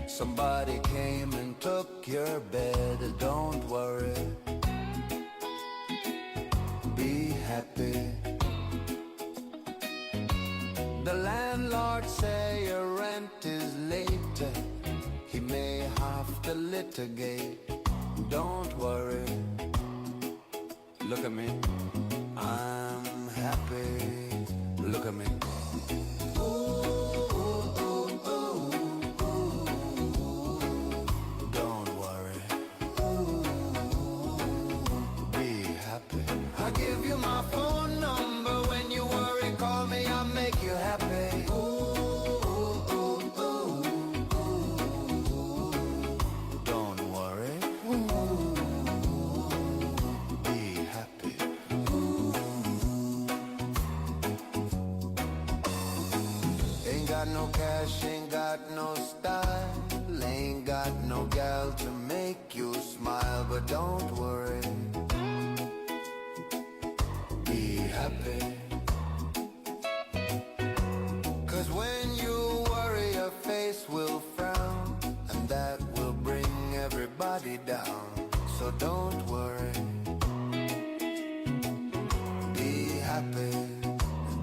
S12: Somebody came and took your bed. Don't worry, be happy. The landlord say your rent is late. He may have to litigate. Don't worry, look at me, I'm happy. Look at me. Don't worry, be happy. I give you my phone number. When you worry, call me, I'll make you happy. Don't worry, be happy. Ain't got no cash, ain't got no style, ain't got no gal to make you smile, but don't worry, be happy. Cause when you worry your face will frown, and that will bring everybody down. So don't worry, be happy.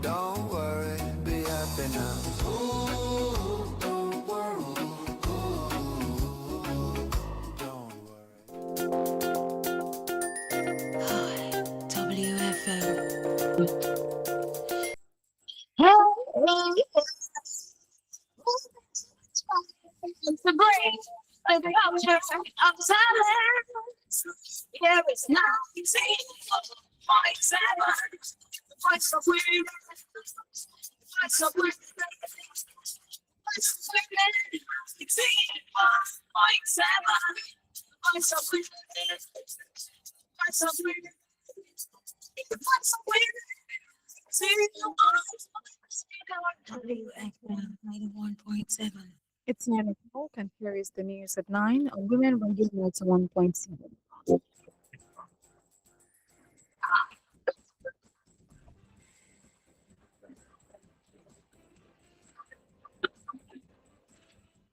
S12: Don't worry, be happy now. Ooh, don't worry. Ooh, don't worry.
S13: WFM.
S14: The brain, like the culture of silence. Here is now, you see, for example, Voice of women. Voice of women. Voice of women. 16.7. Voice of women. Voice of women. Voice of women.
S10: WFM 91.7.
S1: It's 9 o'clock and here is the news at 9 on Women Radio 91.7.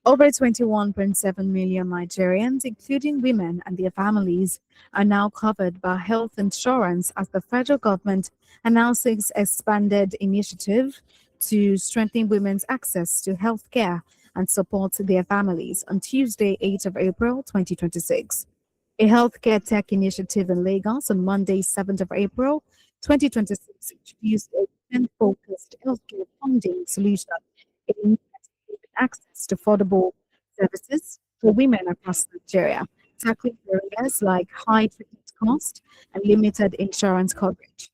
S1: Over 21.7 million Nigerians, including women and their families, are now covered by health insurance as the federal government announces expanded initiative to strengthen women's access to health care and support their families on Tuesday, 8th of April 2026. A healthcare tech initiative in Lagos on Monday, 7th of April 2026 introduced a women-focused healthcare funding solution in access to affordable services for women across Nigeria, tackling barriers like high treatment cost and limited insurance coverage.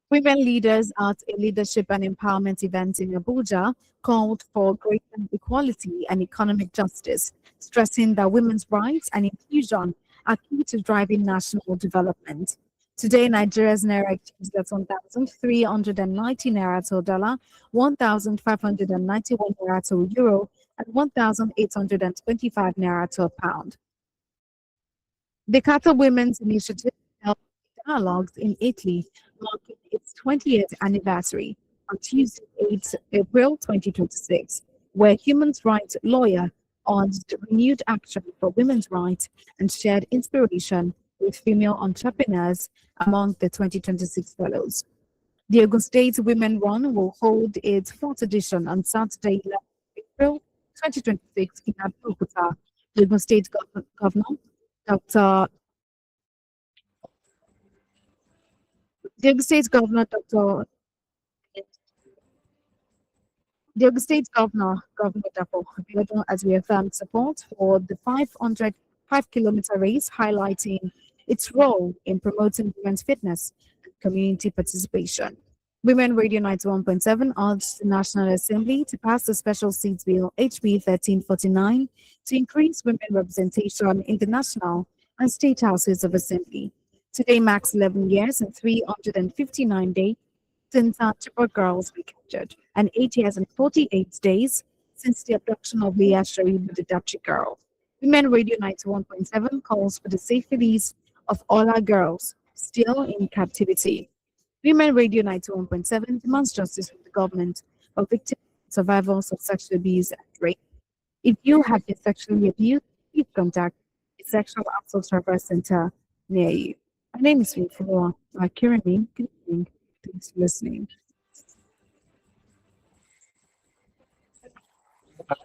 S1: Women leaders at a leadership and empowerment event in Abuja called for greater equality and economic justice, stressing that women's rights and inclusion are key to driving national development. Today, Nigeria's naira exchange gets 1,390 naira to a dollar, 1,591 naira to a euro, and 1,825 naira to a pound. The Qatar Women's Initiative held dialogues in Italy, marking its 20th anniversary on Tuesday, 8 April 2026, where human rights lawyer urged renewed action for women's rights and shared inspiration with female entrepreneurs among the 2026 fellows. The Ogun State Women Run will hold its fourth edition on Saturday, 11 April 2026 in Abuja. The Ogun State Governor, Dr. The Ogun State Governor, Dr. The Ogun State Governor, Governor Dapo Abiodun, has reaffirmed support for the 5-kilometer race, highlighting its role in promoting women's fitness and community participation. Women Radio 91.7 urged the National Assembly to pass the Special Seats Bill HB 1349 to increase women representation in the national and state houses of assembly. Today marks 11 years and 359 days since our Chibok girls were captured, and 8 years and 48 days since the abduction of Leah Sharif, the Dapchi girl. Women Radio 91.7 calls for the safe release of all our girls still in captivity. Women Radio 91.7 demands justice from the government for victims and survivors of sexual abuse and rape. If you have been sexually abused, please contact the Sexual Assault Referral Center near you. My name is Vinfua. Currently, good evening. Thanks for listening.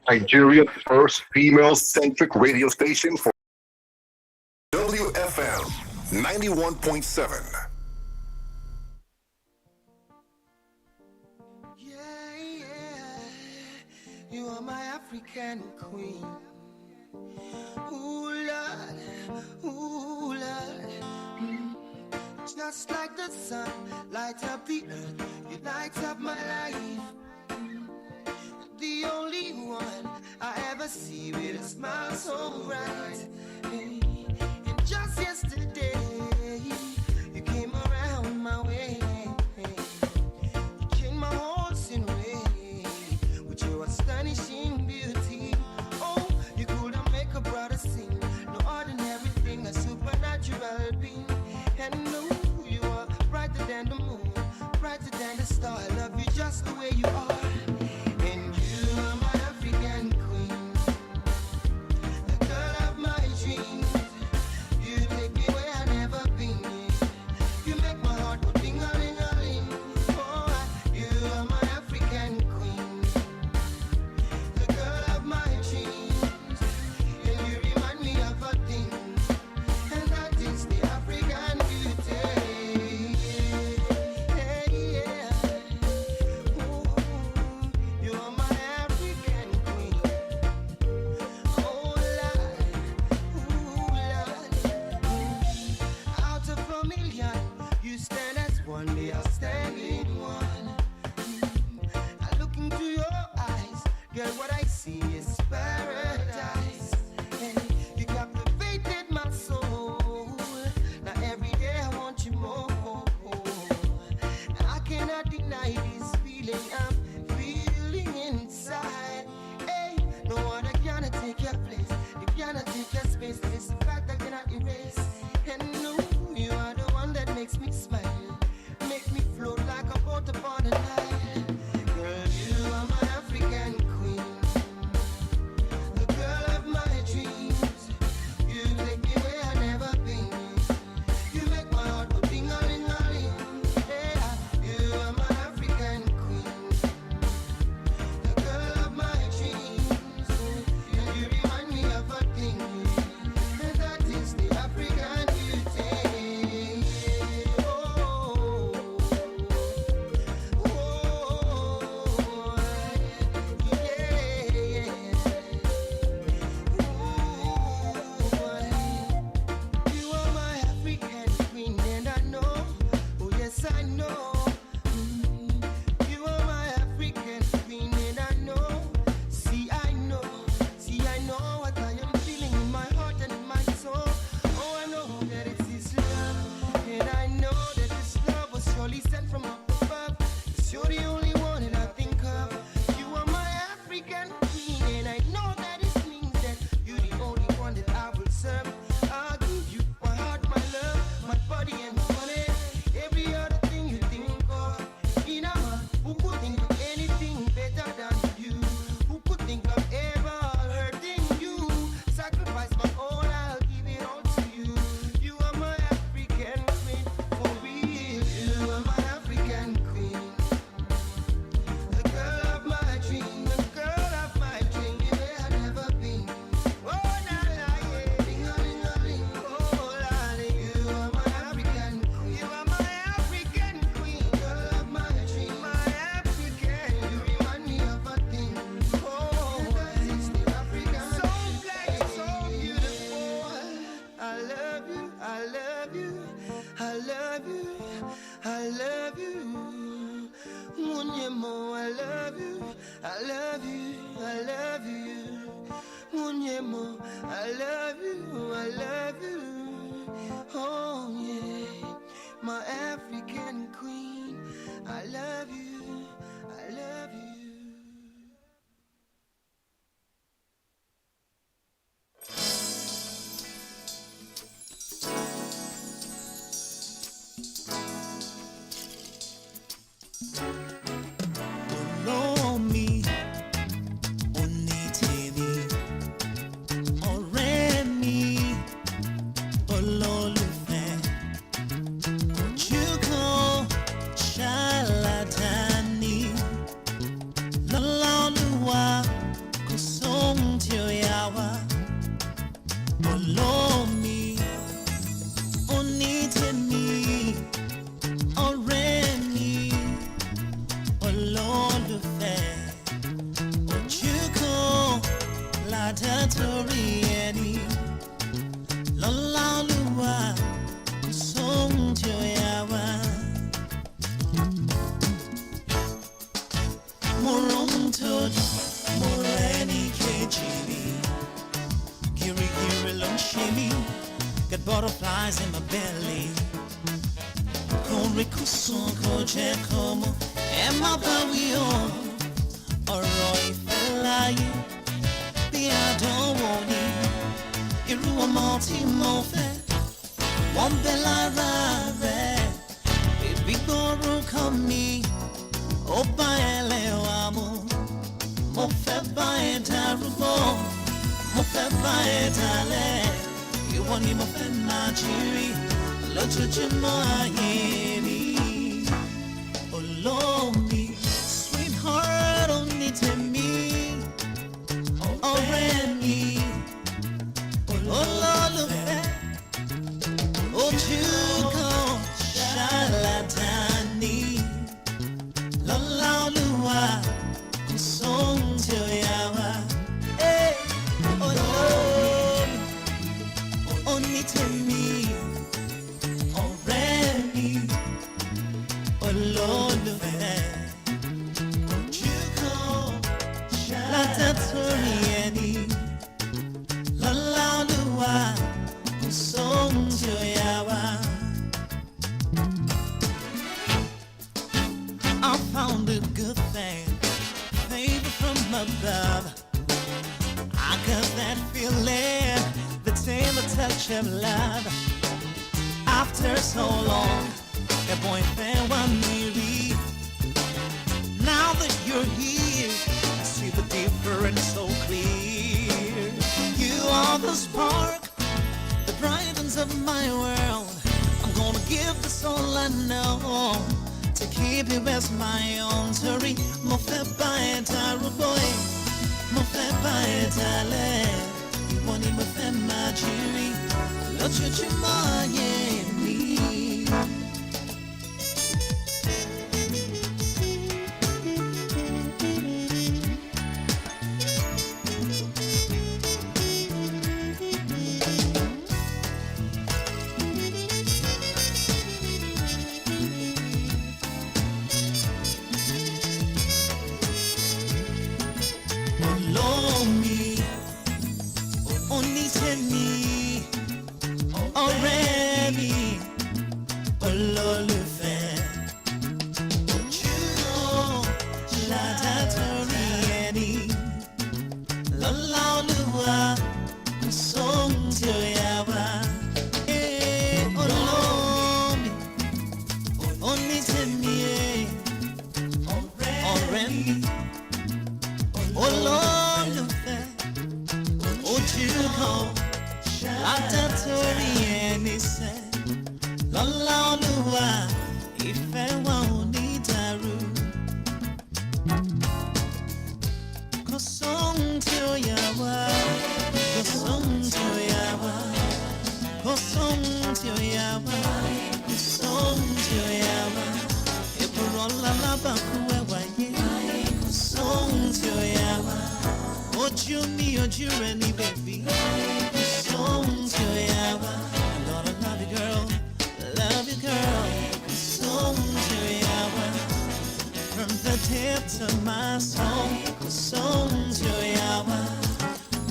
S15: Nigeria's first female-centric radio station for WFM 91.7.
S16: You are my African queen. Ooh, Lord, ooh, Lord. Just like the sun, light up the earth, you light up my life. The only one I ever see with a smile so bright. And just yesterday, you came around my way. You changed my horse in way with your astonishing beauty. Oh, you couldn't make a brother sing. No ordinary thing, a supernatural being. And no, you are brighter than the moon, brighter than the star. I love you just the way you are. And you are my African queen, the girl of my dreams. You take me where I've never been. You make my heart go ding-a-ling-a-ling. Oh, you are my African queen, the girl of my dreams. And you remind me of a thing, and that is the African beauty. Hey, yeah. Ooh, you are my African queen. Oh, Lord, ooh, Lord. Out of a million, you to stand as one, they are standing one. I look into your eyes, girl, what I see is paradise. Hey, you captivated my soul. Now every day I want you more. I cannot deny this feeling I'm feeling inside. Hey, no one cannot take your place. You cannot take your space. That is the fact I cannot erase. And no, you are the one that makes me smile, make me float like a boat upon the Nile. Girl, you are my African queen, the girl of my dreams. You take me where I've never been. You make my heart go ding-a-ling-a-ling. Yeah, you are my African queen, the girl of my dreams. And you remind me of a thing, and that is the African beauty. Oh, oh, yeah. You are my African queen, and I know, oh yes I know. You are my African queen, and I know. See I know what I am feeling in my heart and in my soul. Oh, I know that it's His love, and I know that this love was surely sent from up above. 'Cause you're the only one that I think of. You are my African queen, and I know that it means that you're the only one that I will serve. I'll give you my heart, my love, my body and my money. Every other thing you think of. Inama, who could think of anything better than you? Who could think of ever hurting you? Sacrifice my all, I'll give it all to you. You are my African queen, for real. You are my African queen, the girl of my dream, the girl of my dream. Yeah, I've never been. Oh, la la, yeah. Ding-a-ling-a-ling. Oh, la la. You are my African queen. You are my African queen, girl of my dream, my African. You remind me of a thing. Oh, that is the African. So black, so beautiful. I love you, I love you, I love you, I love you. Munyemo, I love you, I love you, I love you. Munyemo, I love you, I love you. Oh yeah, my African queen, I love you, I love you.
S17: Follow me, onítèmi, ọ̀rẹ́ mi, olólùfẹ́. Ojú kan ṣàlàdání, lọ́lá Olúwa kò sóhun tí ó yà wá. Follow me, onítèmi, ọ̀rẹ́ mi, olólùfẹ́. Ojú kan ládá torí ẹni, lọ́lá Olúwa kò sóhun tí ó yà wá. Mo rohun tó dùn, mo rẹ́ni kejì mi. Gírígírí ló ń ṣe mí, got butterflies in my belly. Kòríkòsùn kò jẹ́ kó mọ̀, ẹ má bá wí o. Ọ̀rọ̀ ìfẹ́ láyé bí àdánwò ni, irú ọmọ tí mo fẹ́ wọ́n bẹ lára rẹ̀. Bèbí gbórúkọ mi, ó bá ẹlẹ́wà mu. Mo fẹ́ bá ẹ darúgbó, mo fẹ́ bá ẹ dalẹ̀. Ìwọ ni mo fẹ́ máa jírí lójoojúmọ́ ayé mi. Olómi, sweetheart, onítèmi, ọ̀rẹ́ mi, olólùfẹ́. Ojú kan ṣàlàdání, lọ́lá Olúwa kò sóhun tí ó yà wá. Onítèmi, ọ̀rẹ́ mi. of love. After so long, a boyfriend want me read. Now that you're here, I see the difference so clear. You are the spark that brightens up my world. I'm gonna give this all I know to keep you as my own. Sorry, mo fẹ́ bá ẹ darúgbó ẹ, mo fẹ́ bá ẹ dalẹ̀. Ìwọ ni mo fẹ́ máa jírí lójoojúmọ́ ayé mi. Olómi, onítẹ̀mí, ọ̀rẹ́ mi, olólùfẹ́. Ojúmọ́ ládàtọ̀rí ẹni, lọ́lá Olúwa, kò sóhun tí ó yà wá. Olómi, onítẹ̀mí, ọ̀rẹ́ mi, olólùfẹ́. Ojúmọ́ ládàtọ̀rí ẹni sẹ́, lọ́lá Olúwa, ìfẹ́ wa ò ní dàrú. Kò sóhun tí ó yà wá, kò sóhun tí ó yà wá, kò sóhun tí ó yà wá, kò sóhun tí ó yà wá. Èbùrọ̀ ńlá lábàkú ẹwà yé, kò sóhun tí ó yà wá. Ojú mi ojú rẹ ní bèbí, kò sóhun tí ó yà wá. I'm gonna love you girl, love you girl, kò sóhun tí ó yà wá. From the depths of my soul, kò sóhun tí ó yà wá.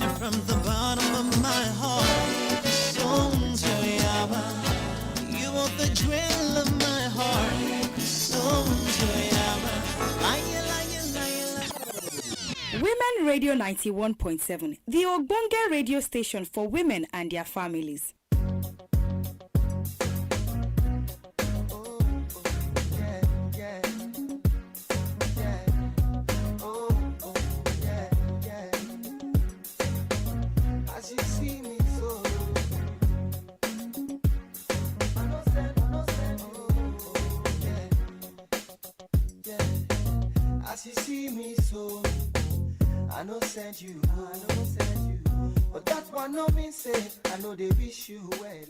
S17: And from the bottom of my heart, kò sóhun tí ó yà wá. You are the thrill of my heart, kò sóhun tí ó yà wá. Láyé, láyé, láyé, láyé.
S18: Women Radio 91.7, the Ogbonge radio station for women and their families.
S16: As you see me so, as you see me so, I know send you, but that one no mean say I know they wish you well.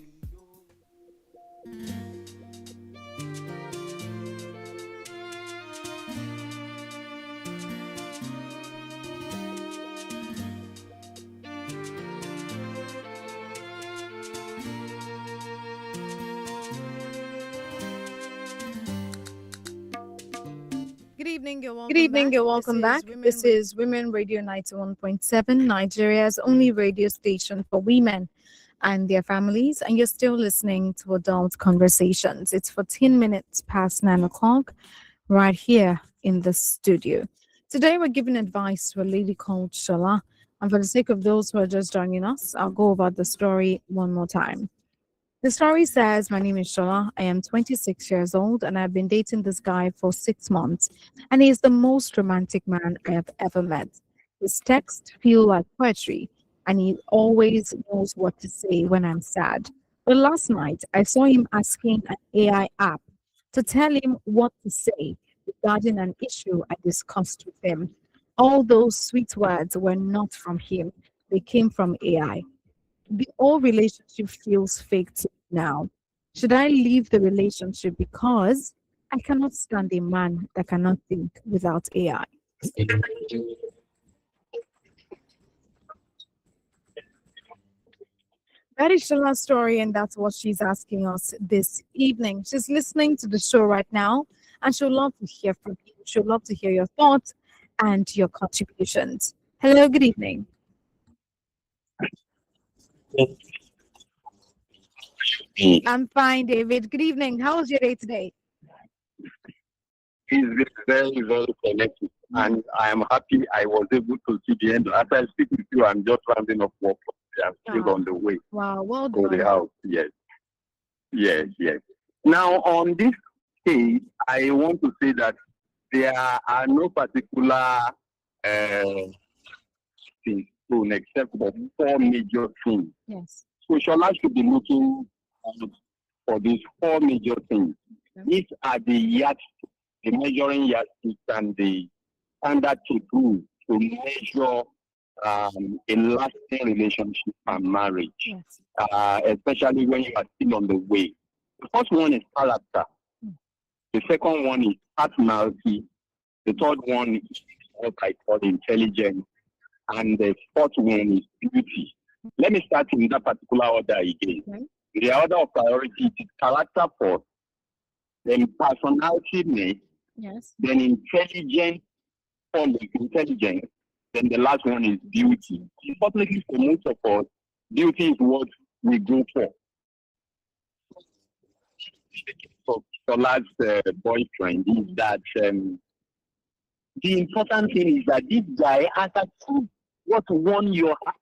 S1: Good evening, you're welcome back. This is Women Radio 91.7, Nigeria's only radio station for women and their families. And you're still listening to Adult Conversations. It's 14 minutes past 9 o'clock right here in the studio. Today, we're giving advice to a lady called Sola. And for the sake of those who are just joining us, I'll go over the story one more time. The story says, my name is Sola. I am 26 years old and I've been dating this guy for 6 months. And he is the most romantic man I have ever met. His texts feel like poetry and he always knows what to say when I'm sad. But last night, I saw him asking an AI app to tell him what to say regarding an issue I discussed with him. All those sweet words were not from him. They came from AI. The whole relationship feels fake to me now. Should I leave the relationship because I cannot stand a man that cannot think without AI? That is Shala's story, and that's what she's asking us this evening. She's listening to the show right now, and she'll love to hear from you. She'll love to hear your thoughts and your contributions. Hello, good evening. I'm fine, David. Good evening. How was your day today?
S15: It's very, very connected. And I am happy I was able to see the end. As I speak with you, I'm just rounding up work.
S19: They are still on the way
S1: Wow, well
S19: to the
S1: done.
S19: house. Yes, yes, yes. Now, on this case, I want to say that there are no particular things shown except for 4 major things.
S1: Yes.
S19: So Shola should be looking for these 4 major things. These are the yardsticks, the measuring yardsticks and the standard tape rule to measure a lasting relationship and marriage,
S1: Yes.
S19: especially when you are still on the way. The first one is character. The second one is personality. The third one is what I call intelligence. And the fourth one is beauty. Let me start in that particular order again.
S1: Okay.
S19: The order of priority is character first, then personality next,
S1: Yes.
S19: then intelligence, then the last one is beauty. Unfortunately, for most of us, beauty is what we go for. For Shola's boyfriend is that the important thing is that this guy has achieved what won your heart.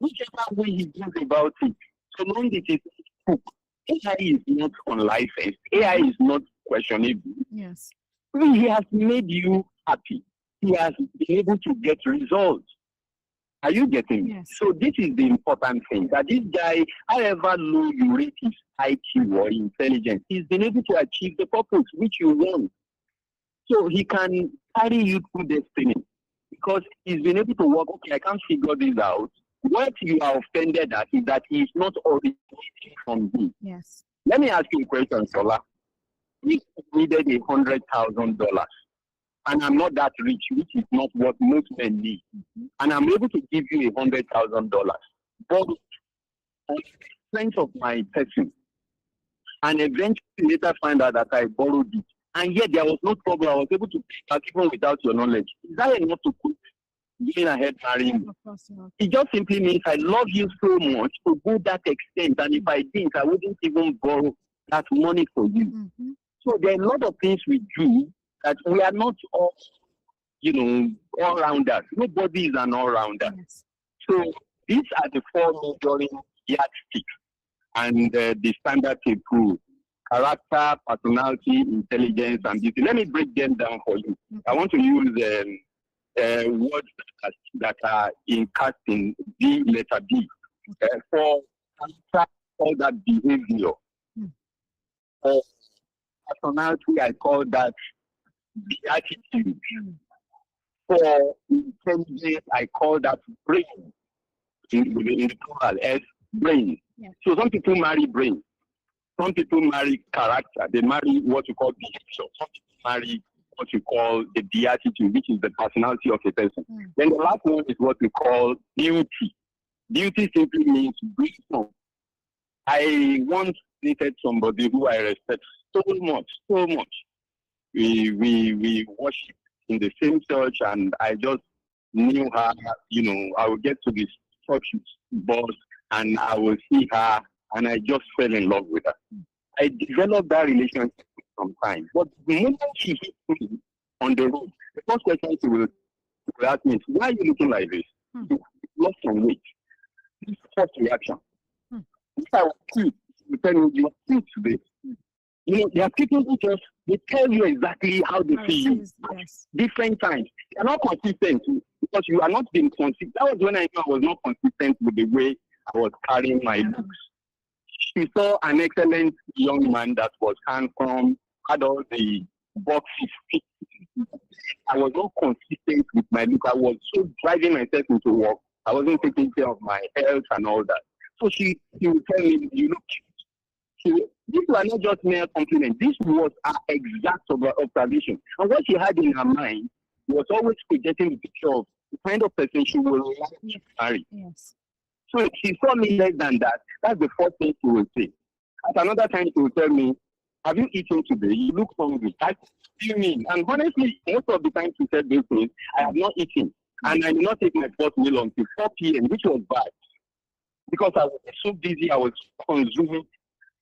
S19: Whichever way he goes about it, so long it is cook. AI is not unlicensed. AI is not questionable.
S1: Yes.
S19: He has made you happy. He has been able to get results. Are you getting me?
S1: Yes.
S19: So this is the important thing, that this guy, however low you rate his IQ or intelligence, he's been able to achieve the purpose which you want. So he can carry you through destiny because he's been able to work. Okay, I can't figure this out. What you are offended at is that he is not originating from you.
S1: Yes.
S19: Let me ask you a question, Sola. If you needed $100,000 and I'm not that rich, which is not what most men need, and I'm able to give you $100,000, but on the strength of my person, and eventually later find out that I borrowed it, and yet there was no problem, I was able to pay back even without your knowledge. Is that enough to put going ahead marrying?
S1: Of course not.
S19: It just simply means I love you so much to go that extent, and if I didn't, I wouldn't even borrow that money for you. So there are a lot of things we do that we are not all, all-rounders. Nobody is an all-rounder.
S1: Yes.
S19: So these are the 4 majoring yardsticks and the standard tape rule: character, personality, intelligence, and beauty. Let me break them down for you. I want to use words that are in casting B, letter B. For character, all that behavior. For personality, I call that the attitude. For intelligence, I call that brain. In the plural, S, brain.
S1: Yes.
S19: So some people marry brain. Some people marry character. They marry what you call behavior. Some people marry what you call the beatitude, which is the personality of a person. Then the last one is what we call beauty. Beauty simply means wisdom. I once dated somebody who I respect so much. We worship in the same church, and I just knew her. I would get to this church boss, and I will see her, and I just fell in love with her. I developed that relationship for some time. But the moment she hit me on the road, the first question she will ask me is, "Why are you looking like this? You lost some weight." This is the first reaction. If I was cute, she would tell me, "You are cute today." There are people who they tell you exactly how they see you.
S1: Yes.
S19: Different times. You're not consistent because you are not being consistent. That was when I knew I was not consistent with the way I was carrying my looks. She saw an excellent young man that was handsome, had all the boxes. I was not consistent with my look. I was so driving myself into work. I wasn't taking care of my health and all that. So she would tell me, "You look cute." These were not just mere compliments. This was her exact observation. And what she had in her mind was always projecting the picture of the kind of person she would like to marry.
S1: Yes.
S19: So if she saw me less than that, that's the first thing she will say. At another time, she will tell me, "Have you eaten today? You look hungry." What do you mean? And honestly, most of the time she said those things, I have not eaten. And I did not take my first meal until 4 p.m., which was bad. Because I was so busy, I was consuming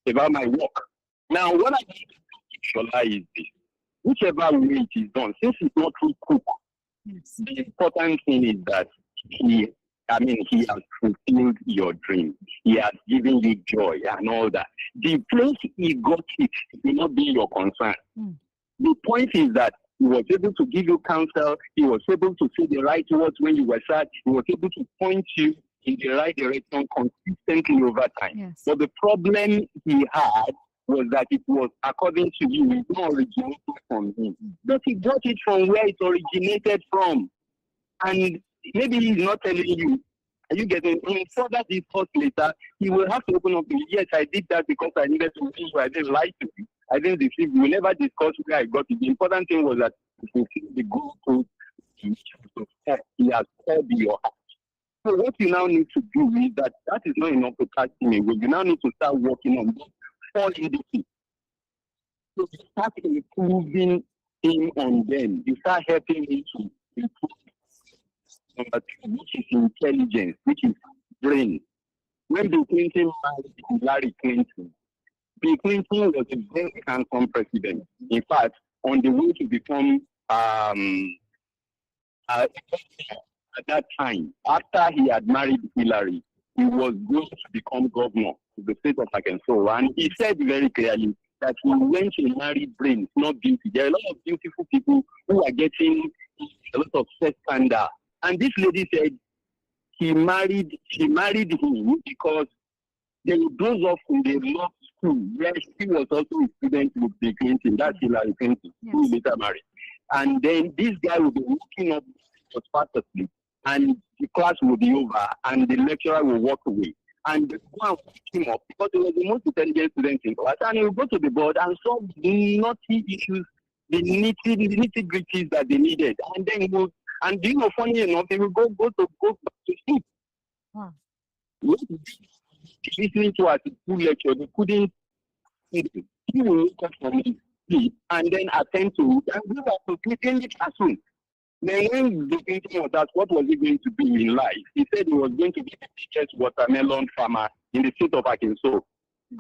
S19: about my work. Now, what I need to Shola is this. Whichever way it is done, since it's not too cook, the important thing is that he I mean, he has fulfilled your dream. He has given you joy and all that. The place he got it will not be your concern. The point is that he was able to give you counsel. He was able to say the right words when you were sad. He was able to point you in the right direction consistently over time.
S1: Yes.
S19: But the problem he had was that it was, according to you, it not originated from him. But he got it from where it originated from. And maybe he's not telling you. Are you getting in further discuss later? He will have to open up to you. Yes, I did that because I needed to see you. I didn't lie to you. I didn't deceive you. We never discussed where I got it. The important thing was that the good truth he has called your heart. So what you now need to do is that is not enough to catch him away. You now need to start working on those 4 indices. So you start improving him on them. You start helping him to improve. Number 2, which is intelligence, which is brain. When Bill Clinton married Larry Clinton, Bill Clinton was a very handsome president. In fact, on the way to become at that time, after he had married Hillary, he was going to become governor of the state of Arkansas. And he said very clearly that he went to marry brains, not beauty. There are a lot of beautiful people who are getting a lot of sex scandal. And this lady said she married him because they would doze off in the law school where she was also a student with Bill Clinton. That's Hillary Clinton, who later married. And then this guy would be looking up suspiciously, and the class will be over, and the lecturer will walk away. And the one will pick him up because he was the most intelligent student in class, and he will go to the board and solve the naughty issues, the nitty-gritties that they needed. And then he will. And you know, funny enough, they will go back to sleep. Listening to us full lecture, they couldn't. He will wake up from his sleep and then attend to it and go back to sleep in the classroom. Then when the thinking was that, what was he going to do in life? He said he was going to be the biggest watermelon farmer in the state of Arkansas.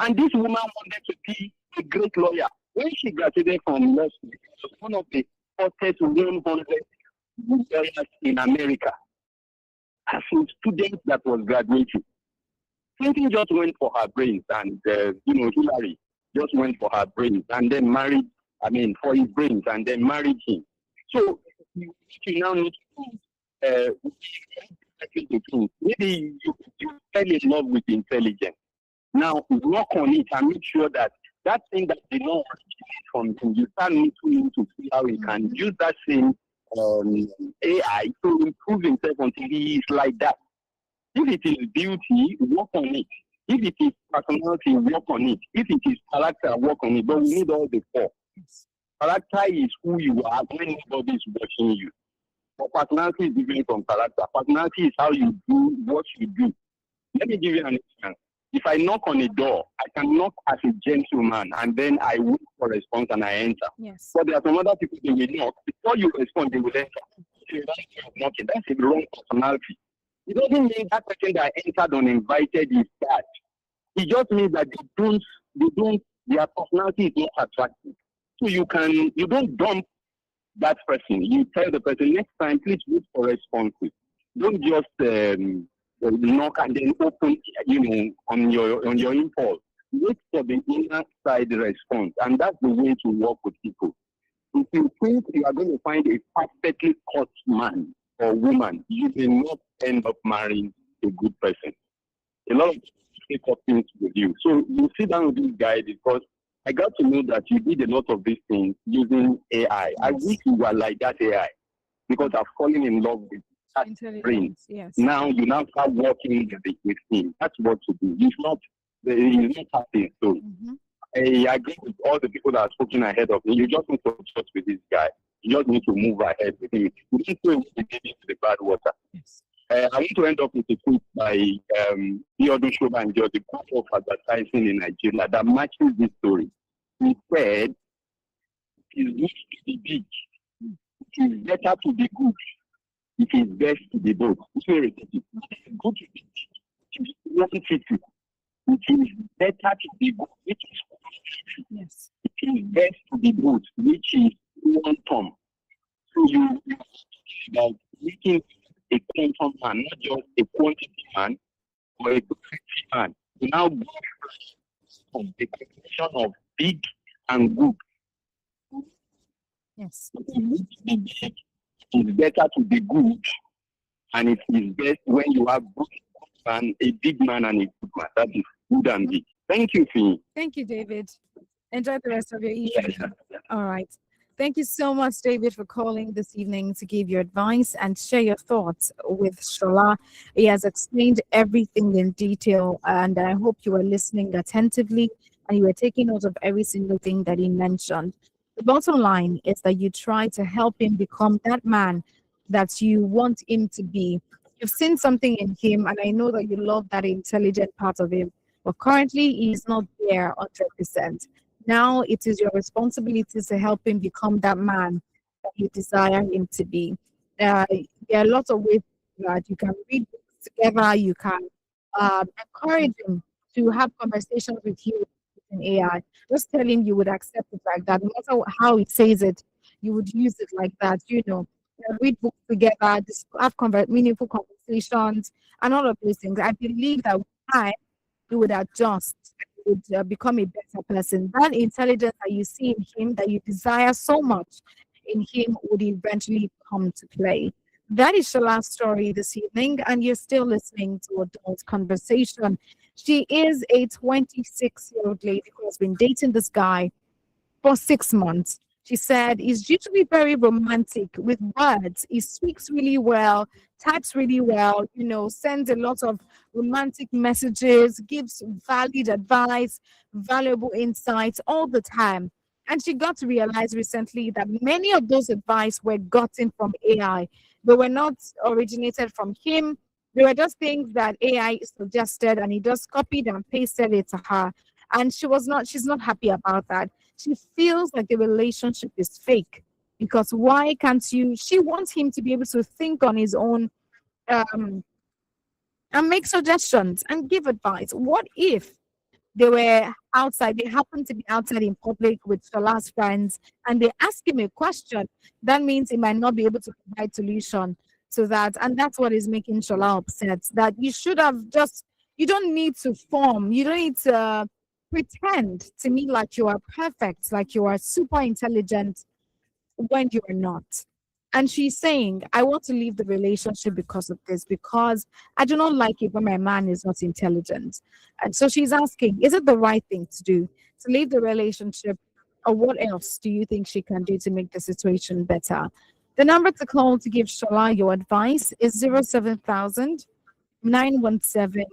S19: And this woman wanted to be a great lawyer. When she graduated from law school, she was one of the first 100 lawyers in America as a student that was graduating. Clinton just went for her brains, and Hillary just went for her brains, and then for his brains, and then married him. So you now need to maybe you fell in love with intelligence. Now work on it and make sure that thing that did not originate from him, you start looking to see how he can use that same AI to improve himself until he is like that. If it is beauty, work on it. If it is personality, work on it. If it is character, work on it. But we need all the 4. Character is who you are when nobody is watching you. But personality is different from character. Personality is how you do what you do. Let me give you an example. If I knock on a door, I can knock as a gentleman, and then I wait for a response and I enter.
S1: Yes.
S19: But there are some other people they will knock. Before you respond, they will enter. That's a wrong personality. It doesn't mean that person that entered uninvited is bad. It just means that their personality is not attractive. So you don't dump that person. You tell the person, next time, please wait for responses. Don't just knock and then open, on your impulse. Wait for the inner side response, and that's the way to work with people. If you think you are going to find a perfectly cut man or woman, you will not end up marrying a good person. A lot of people take up things with you. So you sit down with this guy because I got to know that you did a lot of these things using AI. I wish you were like that AI because I've fallen in love with that brain.
S1: Yes.
S19: Now you start working with him. That's what to do. He's not happy. So I agree with all the people that are spoken ahead of me. You just need to trust with this guy. You just need to move ahead with him. You need to get into the bad water.
S1: Yes.
S19: I want to end up with a quote by Adushova and the part of advertising in Nigeria that matches this story. He said, it is good to be big. It is better to be good. It is best to be both. It's very repetitive. It is good to be big. It is 150. It is better to be good, which is 150.
S1: Yes.
S19: It is best to be good, which is 1 term. So you about making a quantum man, not just a now of the definition of big and good.
S1: Yes.
S19: It's better to be good, and it is best when you have good man, a big man and a good man. That is good and big. Thank you, Fee.
S1: Thank you, David. Enjoy the rest of your evening. All right. Thank you so much, David, for calling this evening to give your advice and share your thoughts with Shola. He has explained everything in detail, and I hope you were listening attentively and you were taking note of every single thing that he mentioned. The bottom line is that you try to help him become that man that you want him to be. You've seen something in him, and I know that you love that intelligent part of him, but currently he's not there 100%. Now it is your responsibility to help him become that man that you desire him to be. There are lots of ways that you can read books together. You can encourage him to have conversations with you in AI. Just tell him you would accept it like that. No matter how he says it, you would use it like that. Read books together, have meaningful conversations, and all of those things. I believe that with time, you would adjust, you would become a better person. That intelligence that you see in him, that you desire so much in him, would eventually come to play. That is Shola's story this evening, and you're still listening to Adult Conversation. She is a 26-year-old lady who has been dating this guy for 6 months. She said he's usually very romantic with words. He speaks really well, types really well, sends a lot of romantic messages, gives valid advice, valuable insights all the time. And she got to realize recently that many of those advice were gotten from AI. They were not originated from him. They were just things that AI suggested, and he just copied and pasted it to her. And she's not happy about that. She feels like the relationship is fake, because why can't you? She wants him to be able to think on his own, and make suggestions and give advice. What if they happened to be outside in public with Shola's friends, and they ask him a question? That means he might not be able to provide solution to that. And that's what is making Shola upset, that you should have you don't need to you don't need to pretend to me like you are perfect, like you are super intelligent, when you are not. And she's saying, I want to leave the relationship because of this, because I do not like it when my man is not intelligent. And so she's asking, is it the right thing to do to leave the relationship, or what else do you think she can do to make the situation better? The number to call to give Shola your advice is 07000 917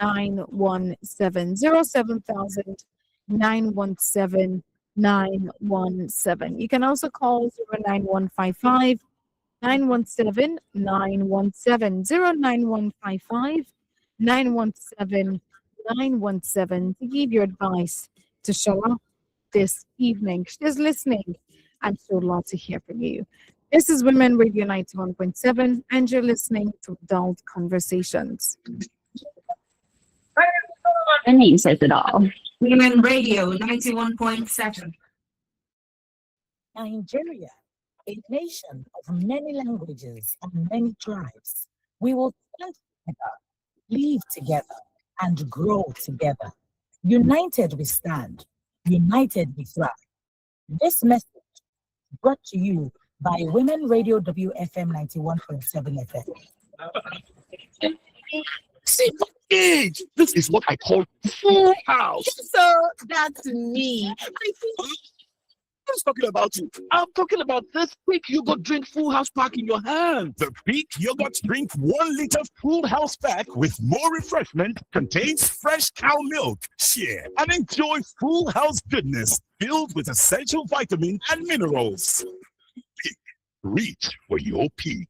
S1: 917 07000 917 917. You can also call 09155 917 917 09155 917 917 to give your advice to Shola this evening. She's listening, and she would love to hear from you. This is Women Radio 91.7, and you're listening to Adult Conversations.
S5: The name says it all.
S18: Women Radio 91.7.
S10: Nigeria, a nation of many languages and many tribes. We will stand together, live together, and grow together. United we stand, united we thrive. This message brought to you by Women Radio WFM 91.7 FM.
S15: This is what I call full house.
S8: So that's me.
S15: Who's talking about you? I'm talking about this Peak Yogurt Drink Full House Pack in your hand.
S20: The Peak Yogurt Drink 1 liter Full House Pack with more refreshment contains fresh cow milk. Share and enjoy full house goodness filled with essential vitamins and minerals. Peak. Reach for your peak.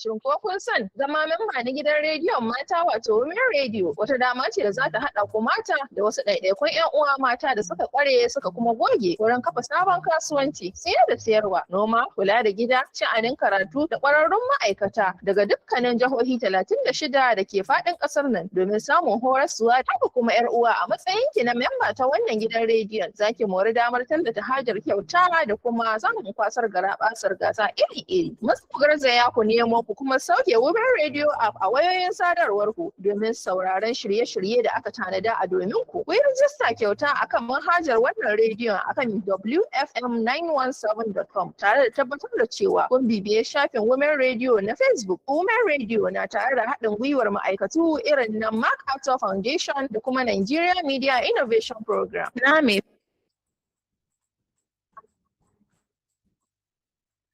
S21: Shin ko kun san zama memba na gidan rediyon mata wato Women Radio wata dama ce da za ta haɗa ku mata da wasu ɗaiɗaikun 'yan uwa mata da suka ƙware suka kuma goge wurin kafa sabon kasuwanci, siye da siyarwa, noma, kula da gida, sha'anin karatu da ƙwararrun ma'aikata daga dukkanin jihohi 36 da ke faɗin ƙasar nan domin samun horaswa. Haka kuma 'yar uwa a matsayinki na memba ta wannan gidan rediyon za ki mori damar tallata hajar kyauta da kuma samun kwasar garaɓasar gasa iri-iri. Masu garzaya ku nemo ku kuma sauke Women Radio app a wayoyin sadarwarku domin sauraron shirye-shirye da aka tanada a domin ku. Ku yi rijista kyauta akan manhajar wannan rediyon akan wfm917.com tare da tabbatar da cewa kun bibiye shafin Women Radio na Facebook. Women Radio na tare da haɗin gwiwar ma'aikatu irin na MacArthur Foundation da kuma Nigeria Media Innovation Program. Na me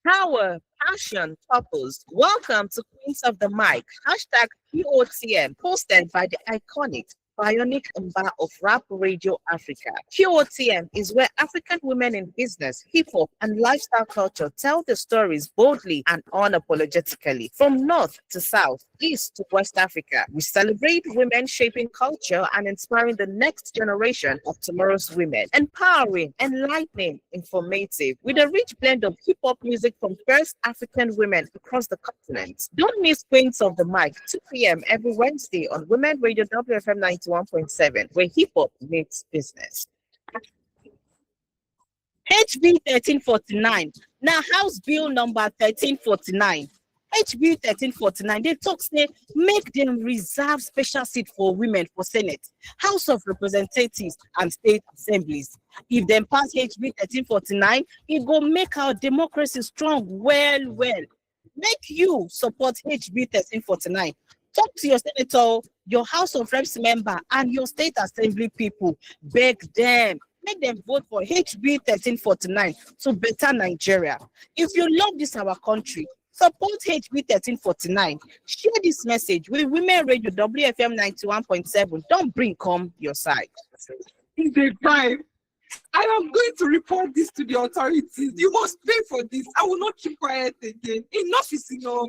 S7: Power, passion, purpose. Welcome to Queens of the Mic. Hashtag QOTM, posted by the iconic Bionic Mba of Rap Radio Africa. QOTM is where African women in business, hip hop, and lifestyle culture tell the stories boldly and unapologetically. From north to south, east to West Africa, we celebrate women shaping culture and inspiring the next generation of tomorrow's women. Empowering, enlightening, informative, with a rich blend of hip hop music from first African women across the continent. Don't miss Queens of the Mic, 2 p.m. every Wednesday on Women Radio WFM 91.7, where hip hop meets business. HB 1349. Now, House Bill number 1349. HB 1349, they talk say make them reserve special seat for women for Senate, House of Representatives, and state assemblies. If them pass HB 1349, it go make our democracy strong well. Make you support HB 1349. Talk to your senator, your House of Reps member, and your state assembly people. Beg them. Make them vote for HB 1349 to better Nigeria. If you love this our country, support HB 1349. Share this message with Women Radio WFM 91.7. Don't bring come your side.
S2: It's a crime. I am going to report this to the authorities. You must pay for this. I will not keep quiet again. Enough is enough.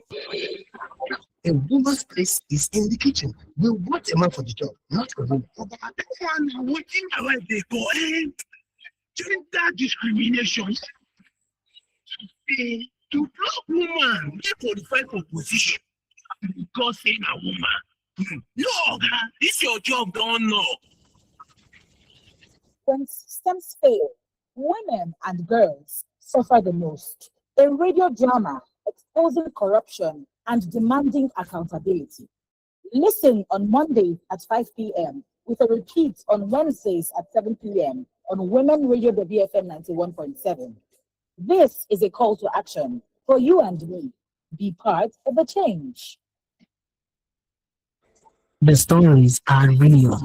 S22: A woman's place is in the kitchen. We want a man for the job, not a woman.
S15: Watching how they go and gender discrimination. To block woman, they qualify for position because saying a woman. No, this your job, don't know.
S4: When systems fail, women and girls suffer the most. A radio drama exposing corruption and demanding accountability. Listen on Mondays at 5 p.m. with a repeat on Wednesdays at 7 p.m. on Women Radio WFM 91.7. This is a call to action for you and me. Be part of the change.
S10: The stories are real.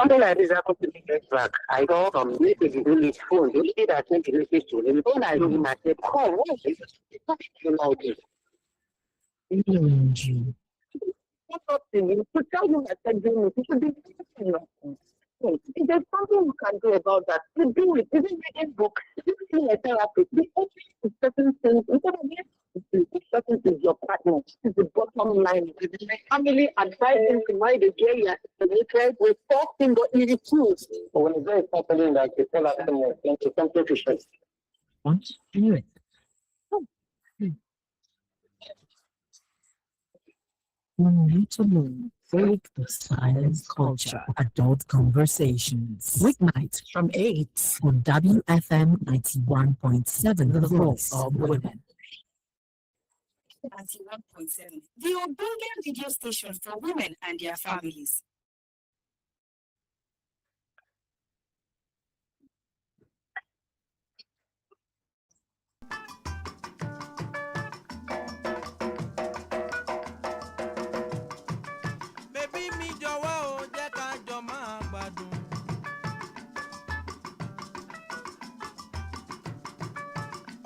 S11: Something like this happened to me next back. I got maybe the only phone. The only thing that I sent to listen to him, when I told him, I said, oh, what is this? About this. What's up to me? To tell you that I'm doing it, it should be if there's something you can do about that, you do it. Isn't reading books? Isn't a therapist? The only certain things, instead of this person is your partner. This is the bottom line. Family advising to marry the girl you are related with talking but you refuse. But when it's very happening, like you tell us something to share.
S10: What? Do it. We need to move. Break the silence culture. Adult Conversations. Weeknights from 8 on WFM 91.7, the voice of women.
S18: 91.7, the Ogbonge radio station for women and their families.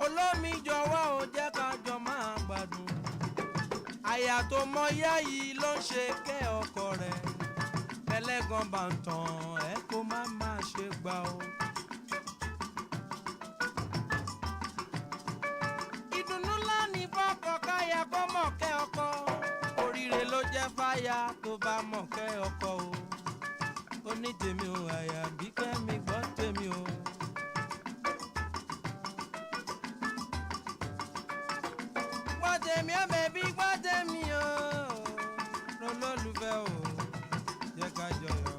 S23: Olómi jọ̀wọ́ ò jẹ́ ká jọ máa gbádùn. Àyà tó mọ yá yìí ló ń ṣe kẹ́ ọkọ rẹ̀. Ẹlẹ́gàn bá ń tàn ẹ́ kó má máa ṣe gbà o. Ìdùnnú ńlá ní fọ́kọ káyà kó mọ̀ kẹ́ ọkọ. Oríire ló jẹ́ fáyà tó bá mọ̀ kẹ́ ọkọ o. Ó ní tèmi o àyà bí kẹ́mi gbọ́ tèmi o. Gbọ́dẹ̀mí ó bẹ̀bí gbọ́dẹ̀mí o, lólùfẹ́ o, jẹ́ ká jọyọ̀.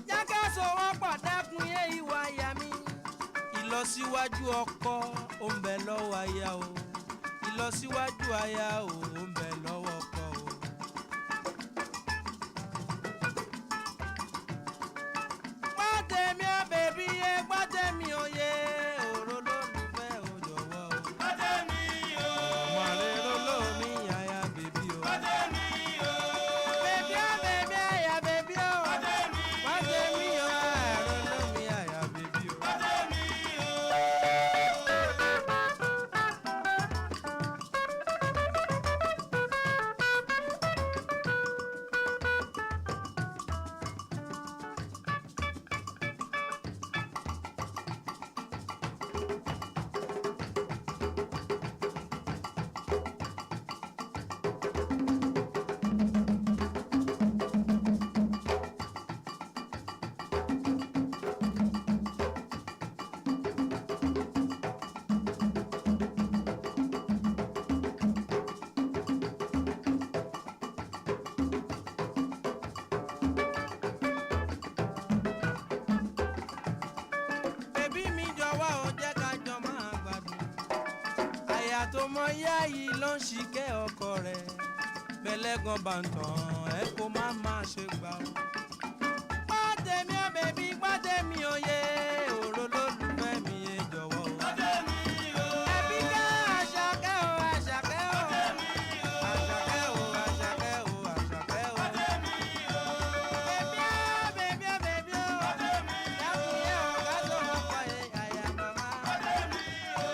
S23: Jẹ́ ká sọ̀wọ́ pọ̀ dẹ́kun yé ìwà àyà mi. ìlọsíwájú ọkọ ó ń bẹ lọ́wọ́ aya o ìlọsíwájú aya o ó ń bẹ lọ́wọ́ ọkọ o. Gbọ́dẹ̀mí ó bèbí yé gbọ́dẹ̀mí ó yé òró lólùfẹ́ ò jọ̀wọ́ o. Gbọ́dẹ̀mí o. Ọmọ rẹ̀ ló lómi àyà bèbí o. Gbọ́dẹ̀mí o. Bèbí ó bèbí àyà bèbí o. Gbọ́dẹ̀mí o. Gbọ́dẹ̀mí o àrò lómi àyà bèbí o. Gbọ́dẹ̀mí o. Bèbí mi jọ̀wọ́ ò jẹ́ ká jọ máa gbádùn. Àyà tó mọ yá yìí ló ń ṣìkẹ́ ọkọ rẹ̀. Bẹ́lẹ́gàn bá ń tàn ẹ́ kó má má ṣe gbà ó. Gbọ́dẹ̀mí ó bèbí gbọ́dẹ̀mí ó yé òró lólùfẹ́ mi yé jọ̀wọ́ o. Gbọ́dẹ̀mí o. Ẹbí ká Àṣàkẹ́ o Àṣàkẹ́ o. Gbọ́dẹ̀mí o. Àṣàkẹ́ o Àṣàkẹ́ o Àṣàkẹ́ o. Gbọ́dẹ̀mí o. Bèbí ó bèbí ó bèbí ó. Gbọ́dẹ̀mí o. Dákun yé o ká tó mọ̀ pọ̀ yé àyà màmá. Gbọ́dẹ̀mí o.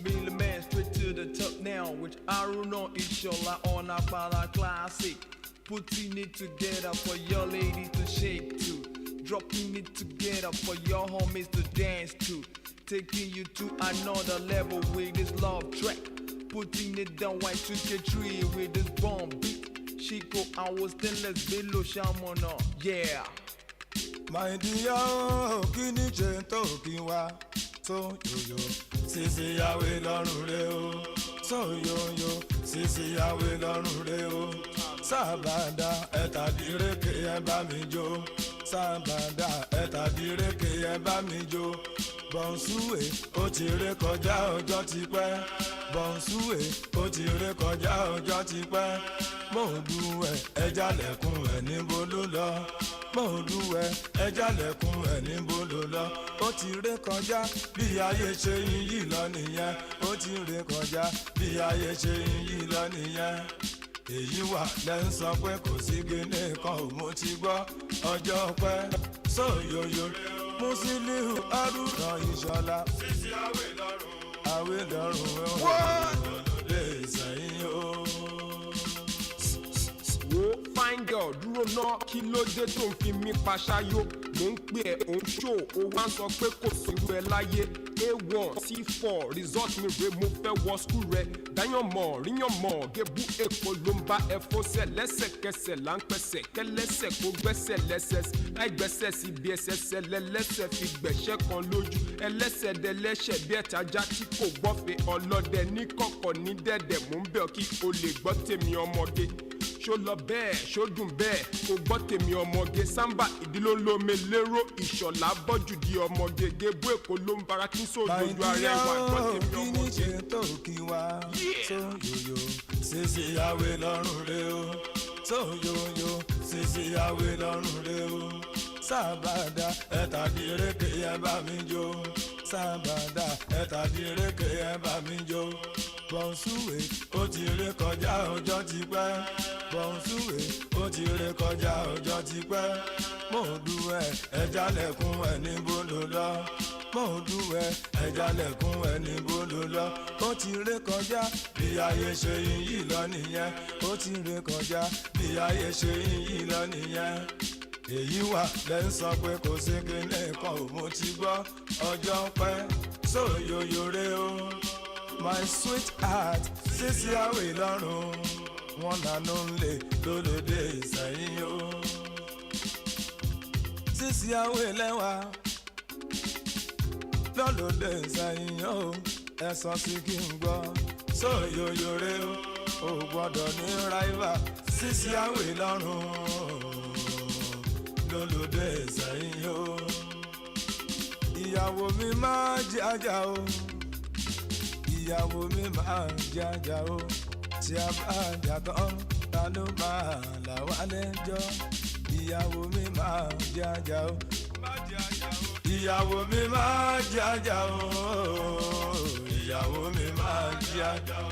S3: Being the man straight to the top now, which Aruna Ishola on Apala Classic. Putting it together for your ladies to shake to. Dropping it together for your homies to dance to. Taking you to another level with this love track. Putting it down white to tree with this bomb beat. Chico, I was stainless below Shamona, yeah.
S6: My dear, kini jento kiwa so yo sisi yawe lọ́rùn rẹ o so yo sisi yawe lọ́rùn rẹ o sábàdà ẹ̀tàdírẹ́kẹ̀ ẹ bá mi jó sábàdà ẹ̀tàdírẹ́kẹ̀ ẹ bá mi jó bọ̀nsúwè ó ti ré kọjá ọjọ́ ti pẹ́ bọ̀nsúwè ó ti ré kọjá ọjọ́ ti pẹ́ mọ̀ọ́dúwẹ̀ ẹja lẹ̀kùn ẹ̀ níbo ló lọ mọ̀ọ́dúwẹ̀ ẹja lẹ̀kùn ẹ̀ níbo ló lọ ó ti ré kọjá bí ayé ṣe ń yí lọ nìyẹn ó ti ré kọjá bí ayé ṣe ń yí lọ nìyẹn èyí wà lẹ́ ń sọ pé kò sí gíní kan ò mo ti gbọ́ ọjọ́ pẹ́ sóyòyò Musiliu Haruna Ìṣọ̀lá sísí àwẹ̀ lọ́rùn lè sẹ́yìn o.
S9: wo fine girl dúró náà kí ló dé tó ń fi mí paṣáyó mò ń pè ẹ́ òun ṣó o wá ń sọ pé kò sí irú ẹ láyé A1 C4 result mi rè mo fẹ́ wọ skul rẹ dáyàn mọ̀ ríyàn mọ̀ gébú èkó ló ń bá ẹ fọ́sẹ̀ lẹ́sẹ̀kẹsẹ̀ là ń pẹ̀sẹ̀ kẹlẹ́sẹ̀ kó gbẹ́sẹ̀ lẹ́sẹ̀ láì gbẹ́sẹ̀ sí bí ẹsẹ̀sẹ̀ lẹ́lẹ́sẹ̀ fi gbẹ̀ṣẹ́ kan lójú ẹlẹ́sẹ̀ dẹlẹ́ṣẹ̀ bí ẹ̀tajà tí kò gbọ́fẹ̀ ọlọ́dẹ ní kọ̀kọ̀ ní dẹ̀dẹ̀ mò ń bẹ̀ kí o lè gbọ́ tèmi ọmọge ṣó lọ bẹ́ẹ̀ ṣó dùn bẹ́ẹ̀ kò gbọ́ tèmi ọmọge sámbà ìdílólómi lérò ìṣọ̀lá bọ́jú di ọmọge gébú èkó ló ń bara kí sóòjòjú arẹwà gbọ́ tèmi ọmọge.
S6: kí ni ṣe tó kí wá sóyòyò ṣèṣe àwẹ̀ lọ́rùn rẹ o sóyòyò ṣèṣe àwẹ̀ lọ́rùn rẹ o sábàdà ẹ̀tàdírẹ́kẹ̀ ẹ bá mi jó sábàdà ẹ̀tàdírẹ́kẹ̀ ẹ bá mi jó bọ̀nsúwè ó ti ré kọjá ọjọ́ ti pẹ́ bọ̀nsúwè ó ti ré kọjá ọjọ́ ti pẹ́ mọ̀ọ́dúwẹ̀ ẹja lẹ̀kùn ẹ̀ níbo ló lọ mọ̀ọ́dúwẹ̀ ẹja lẹ̀kùn ẹ̀ níbo ló lọ ó ti ré kọjá bí ayé ṣe ń yí lọ nìyẹn ó ti ré kọjá bí ayé ṣe ń yí lọ nìyẹn èyí wà lẹ́ ń sọ pé kò sí kíní kan ò mo ti gbọ́ ọjọ́ pẹ́ sóyòyò rẹ o. My sweetheart, sísí àwẹ̀ lọ́rùn, wọn nànú lè lólódé ìsẹ̀yìn o. Sísí àwẹ̀ lẹ́wà, lọ́lọ́dẹ ìsẹ̀yìn o ẹ̀sán sí kí n gbọ́ sóyòyò rẹ o gbọ́dọ̀ ní ráìvà sísí àwẹ̀ lọ́rùn lọ́lọ́dẹ ìsẹ̀yìn o ìyàwó mi máa jẹ́ ajá o ìyàwó mi máa jẹ́ ajá o tí a bá jà tán ta ló máa là wá lẹ́jọ́ ìyàwó mi máa jẹ́ ajá o ìyàwó mi máa jẹ́ ajá o ìyàwó mi máa jẹ́ ajá o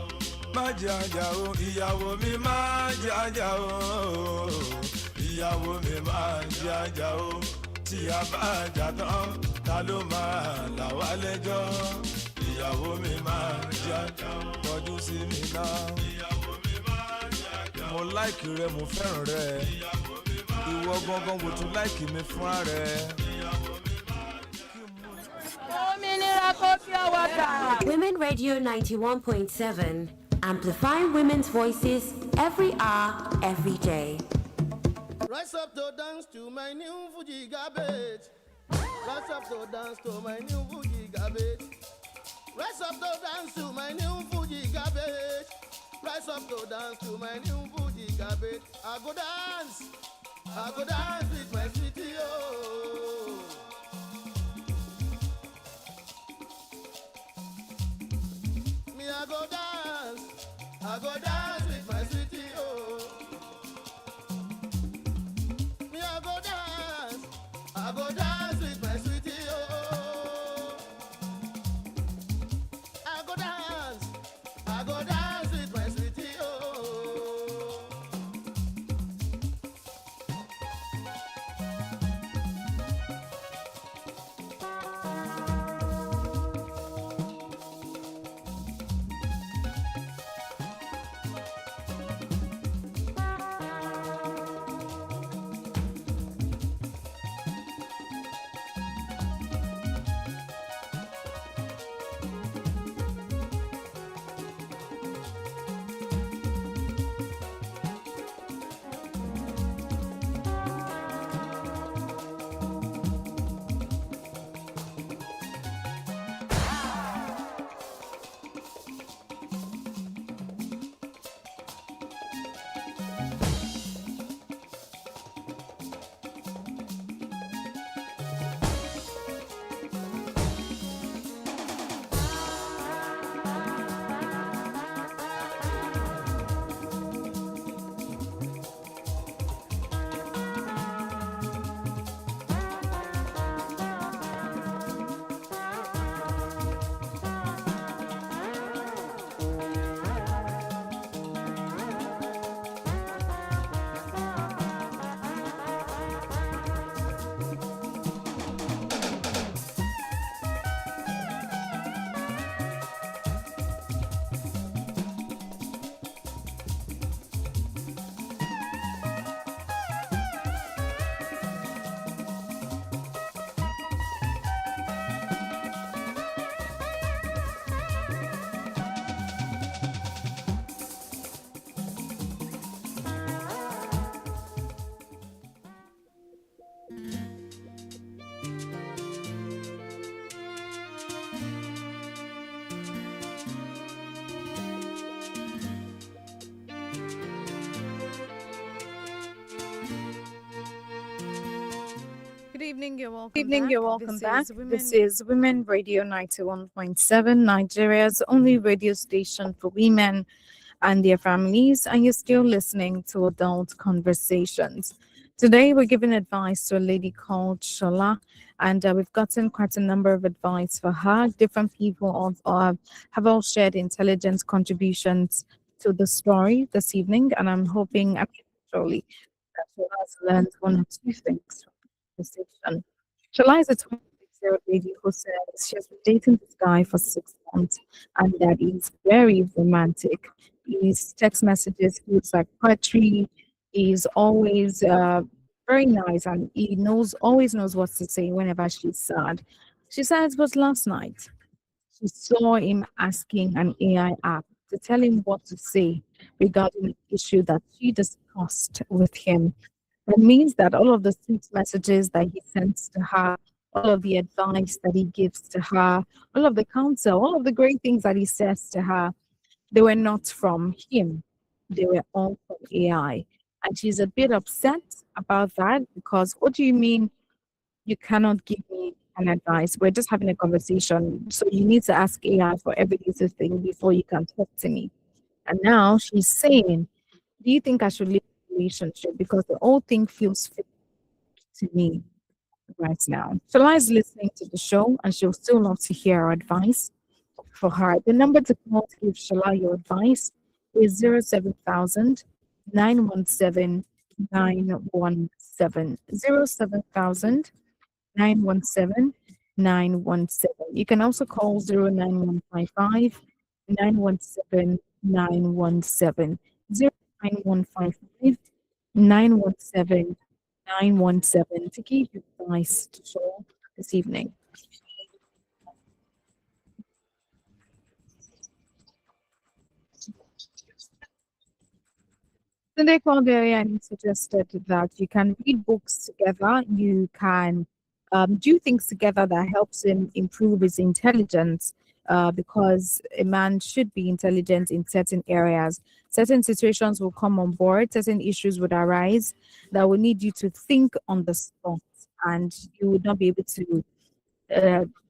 S6: má jẹ́ ajá o ìyàwó mi máa jẹ́ ajá o ìyàwó mi máa jẹ́ ajá o tí a bá jà tán ta ló máa là wá lẹ́jọ́ ìyàwó mi máa jẹ́ ajá o kọjú sí mi náà mo láìkì rẹ mo fẹ́ràn rẹ ìwọ gangan wò tún láìkì mi fúnra rẹ.
S12: Women Radio 91.7, amplifying women's voices every hour, every day.
S13: Rise up to dance to my new Fuji garbage. Rise up to dance to my new Fuji garbage. Rise up to dance to my new Fuji garbage. Rise up to dance to my new Fuji garbage. I go dance with my sweetie, oh. Me, I go dance with my sweetie, oh. Me, I go dance with my sweetie, oh. I go dance with my sweetie, oh.
S1: Good evening, you're welcome back. This is Women Radio 91.7, Nigeria's only radio station for women and their families, and you're still listening to Adult Conversations. Today, we're giving advice to a lady called Sola, and we've gotten quite a number of advice for her. Different people have all shared intelligent contributions to the story this evening, and I'm hoping, actually, that Sola has learned one or two things from the conversation. Shola is a 26-year-old lady who says she has been dating this guy for 6 months and that he's very romantic. His text messages feels like poetry. He's always very nice and he always knows what to say whenever she's sad. She says, but last night she saw him asking an AI app to tell him what to say regarding an issue that she discussed with him. It means that all of the sweet messages that he sends to her all of the advice that he gives to her, all of the counsel, all of the great things that he says to her, they were not from him. They were all from AI. And she's a bit upset about that because what do you mean you cannot give me an advice? We're just having a conversation. So you need to ask AI for every little thing before you can talk to me. And now she's saying, do you think I should leave the relationship? Because the whole thing feels fake to me right now. Shala is listening to the show and she'll still love to hear our advice for her. The number to call to give Shala your advice is 07000 917 917. 07000 917 917. You can also call 09155 917 917. 09155 917 917 to give you advice to show this evening. Sunday called area and suggested that you can read books together, you can do things together that helps him improve his intelligence. Because a man should be intelligent in certain areas. Certain situations will come on board, certain issues would arise that will need you to think on the spot, and you would not be able to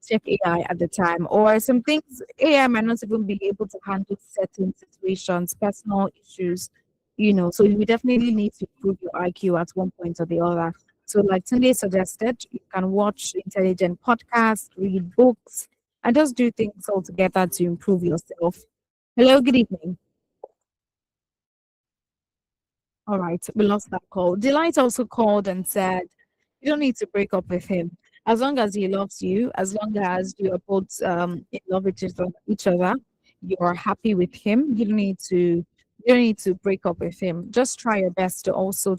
S1: check AI at the time, or some things AI might not even be able to handle certain situations, personal issues, So you definitely need to improve your IQ at one point or the other. So, like Tunde suggested, you can watch intelligent podcasts, read books, and just do things all together to improve yourself. Hello, good evening. All right, we lost that call. Delight also called and said, you don't need to break up with him. As long as he loves you, as long as you are both in love with each other, you are happy with him. You don't need to break up with him. Just try your best to also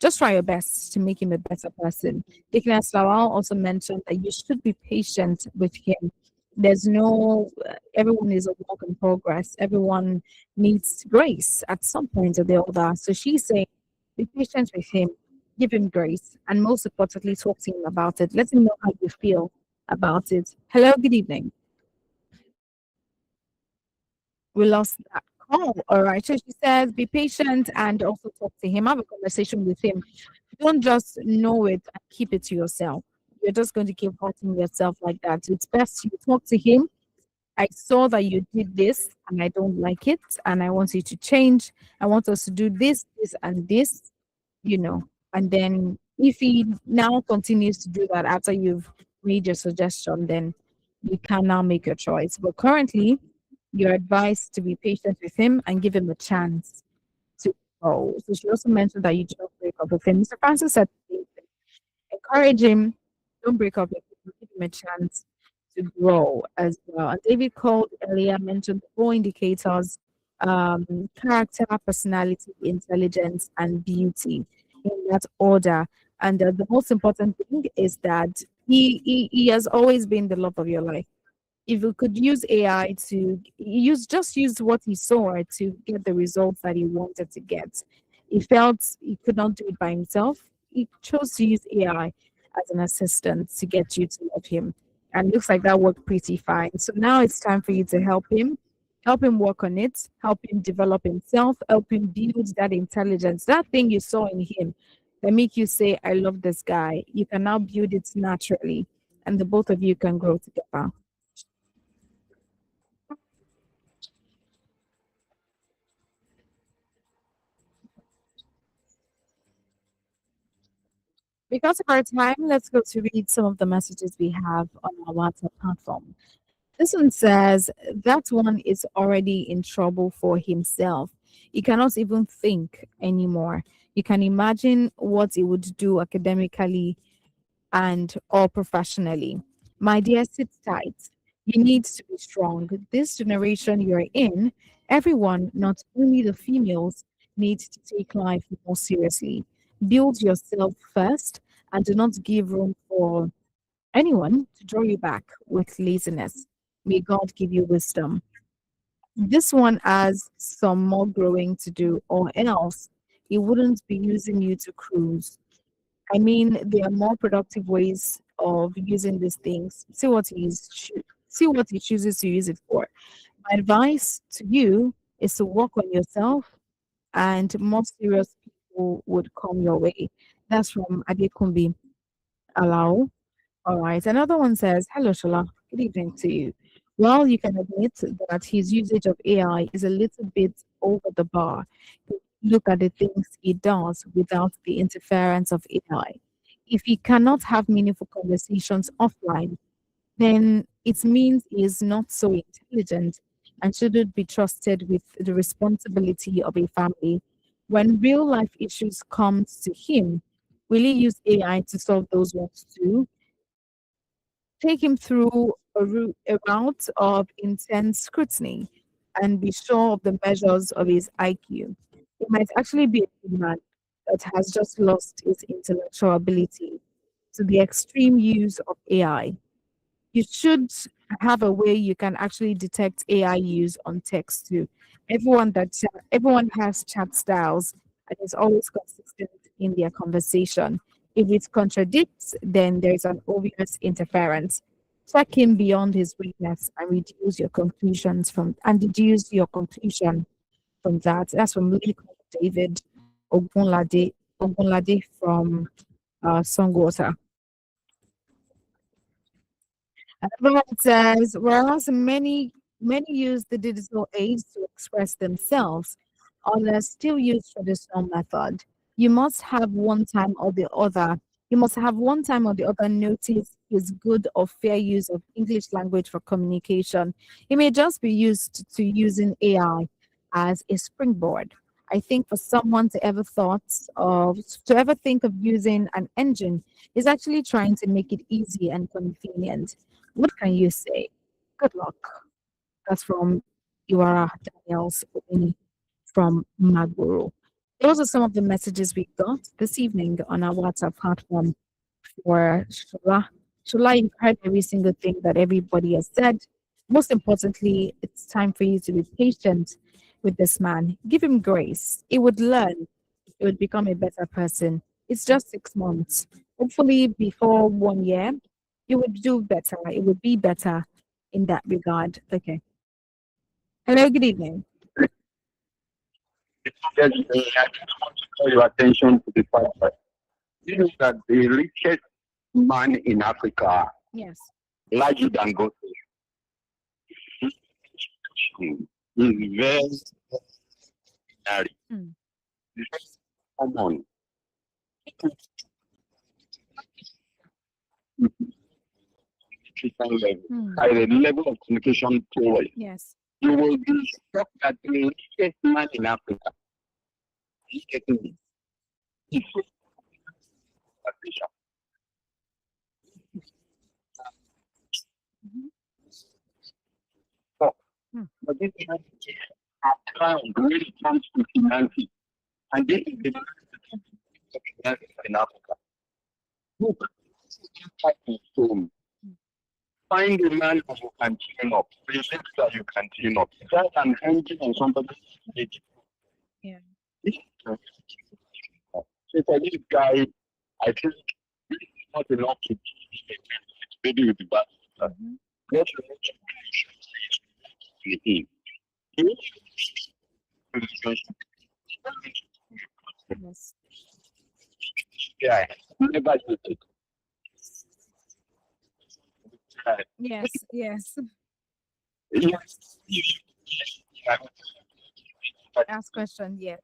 S1: just try your best to make him a better person. Diknas Lawal also mentioned that you should be patient with him. There's no, everyone is a work in progress. Everyone needs grace at some point or the other. So she's saying, be patient with him, give him grace, and most importantly, talk to him about it. Let him know how you feel about it. Hello, good evening. We lost that call. All right. So she says, be patient and also talk to him, have a conversation with him. Don't just know it and keep it to yourself. You're just going to keep hurting yourself like that. It's best you talk to him. I saw that you did this and I don't like it, and I want you to change. I want us to do this, this, and this, And then if he now continues to do that after you've made your suggestion, then you can now make your choice. But currently, you're advised to be patient with him and give him a chance to grow. So she also mentioned that you don't break up with him. Mr. Francis said, encourage him, don't break up with him, give him a chance to grow as well. And David called earlier, mentioned the four indicators: character, personality, intelligence, and beauty, in that order. And the most important thing is that he has always been the love of your life. If you could use AI to use what he saw to get the results that he wanted to get. He felt he could not do it by himself. He chose to use AI as an assistant to get you to love him. And it looks like that worked pretty fine. So now it's time for you to help him work on it, help him develop himself, help him build that intelligence, that thing you saw in him that make you say, I love this guy. You can now build it naturally, and the both of you can grow together. Because of our time, let's go to read some of the messages we have on our WhatsApp platform. This one says that one is already in trouble for himself. He cannot even think anymore. You can imagine what he would do academically and or professionally. My dear, sit tight. You need to be strong. This generation you're in, everyone, not only the females, needs to take life more seriously. Build yourself first and do not give room for anyone to draw you back with laziness. May God give you wisdom. This one has some more growing to do, or else he wouldn't be using you to cruise. I mean, there are more productive ways of using these things. See what he chooses to use it for. My advice to you is to work on yourself, and more serious people would come your way. That's from Adekumbi Alao. All right. Another one says, "Hello, Shola. Good evening to you. Well, you can admit that his usage of AI is a little bit over the bar. Look at the things he does without the interference of AI. If he cannot have meaningful conversations offline, then it means he is not so intelligent and shouldn't be trusted with the responsibility of a family. When real life issues come to him, will he use AI to solve those ones too? Take him through a route of intense scrutiny and be sure of the measures of his IQ. He might actually be a good man that has just lost his intellectual ability to the extreme use of AI. You should have a way you can actually detect AI use on text too. Everyone has chat styles and is always consistent in their conversation. If it contradicts, then there is an obvious interference. Check him beyond his weakness and deduce your conclusion from that. That's from Lincoln David Ogunlade from Songwater. Another one says, whereas many use the digital aids to express themselves, others still use traditional method. You must have one time or the other. You must have one time or the other notice his good or fair use of English language for communication. He may just be used to using AI as a springboard. I think for someone to ever think of using an engine is actually trying to make it easy and convenient. What can you say? Good luck. That's from Iwara Daniels Obini from Magboro. Those are some of the messages we got this evening on our WhatsApp platform for Shola. Shola, you've heard every single thing that everybody has said. Most importantly, it's time for you to be patient with this man. Give him grace. He would learn. He would become a better person. It's just 6 months. Hopefully, before 1 year, you would do better. It would be better in that regard. Okay. Hello, good evening.
S19: Yes, I just want to call your attention to the fact that you know that the richest man in Africa,
S1: Yes.
S19: larger than God, is very ordinary. It's common. By the level of communication towards,
S1: Yes.
S19: you will be shocked that the richest man in Africa is getting it. But this man has crowned when it comes to finances. And this is the finances in Africa. Look, type of stone. Find a man who you can team up. Present that you can team up. That's an engine on somebody's stage.
S1: Yeah.
S19: So for this guy, I think it's not enough to maybe with the bad. What you need to do is him.
S1: Yes.
S19: Yeah. Never do it.
S1: Yes. Yes. Ask question. Yes.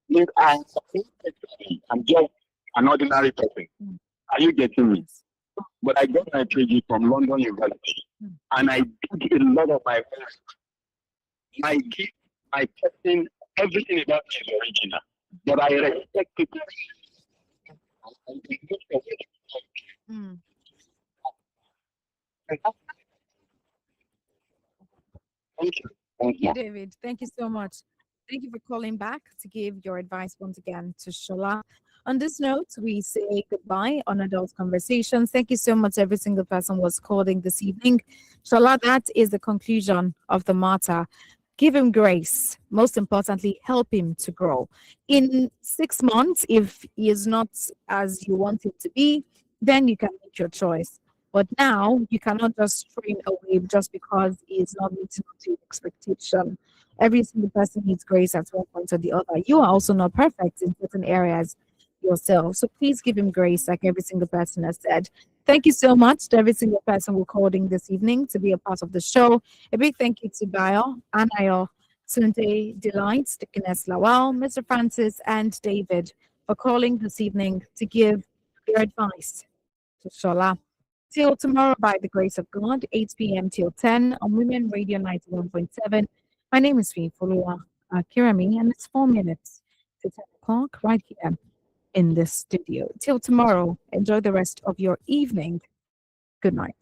S19: Look, I'm just an ordinary person. Are you getting me? But I got my PhD from London University, and I did a lot of my work. My gift, my testing, everything about me is original. But I respect people. Thank you.
S1: Thank you, David. Thank you so much. Thank you for calling back to give your advice once again to Shola. On this note, we say goodbye on Adult Conversations. Thank you so much, every single person was calling this evening. Shola, that is the conclusion of the matter. Give him grace. Most importantly, help him to grow. In 6 months, if he is not as you want him to be, then you can make your choice. But now you cannot just throw him away just because he is not meeting up to your expectation. Every single person needs grace at one point or the other. You are also not perfect in certain areas yourself. So please give him grace, like every single person has said. Thank you so much to every single person recording this evening to be a part of the show. A big thank you to Bayo, Anayo, Sunday Delight, Dickiness Lawal, Mr. Francis, and David for calling this evening to give their advice to Sola. Till tomorrow, by the grace of God, 8 p.m. till 10 on Women Radio 91.7. My name is Fulua Kirami, and it's 4 minutes to 10 o'clock right here in this studio. Till tomorrow, enjoy the rest of your evening. Good night.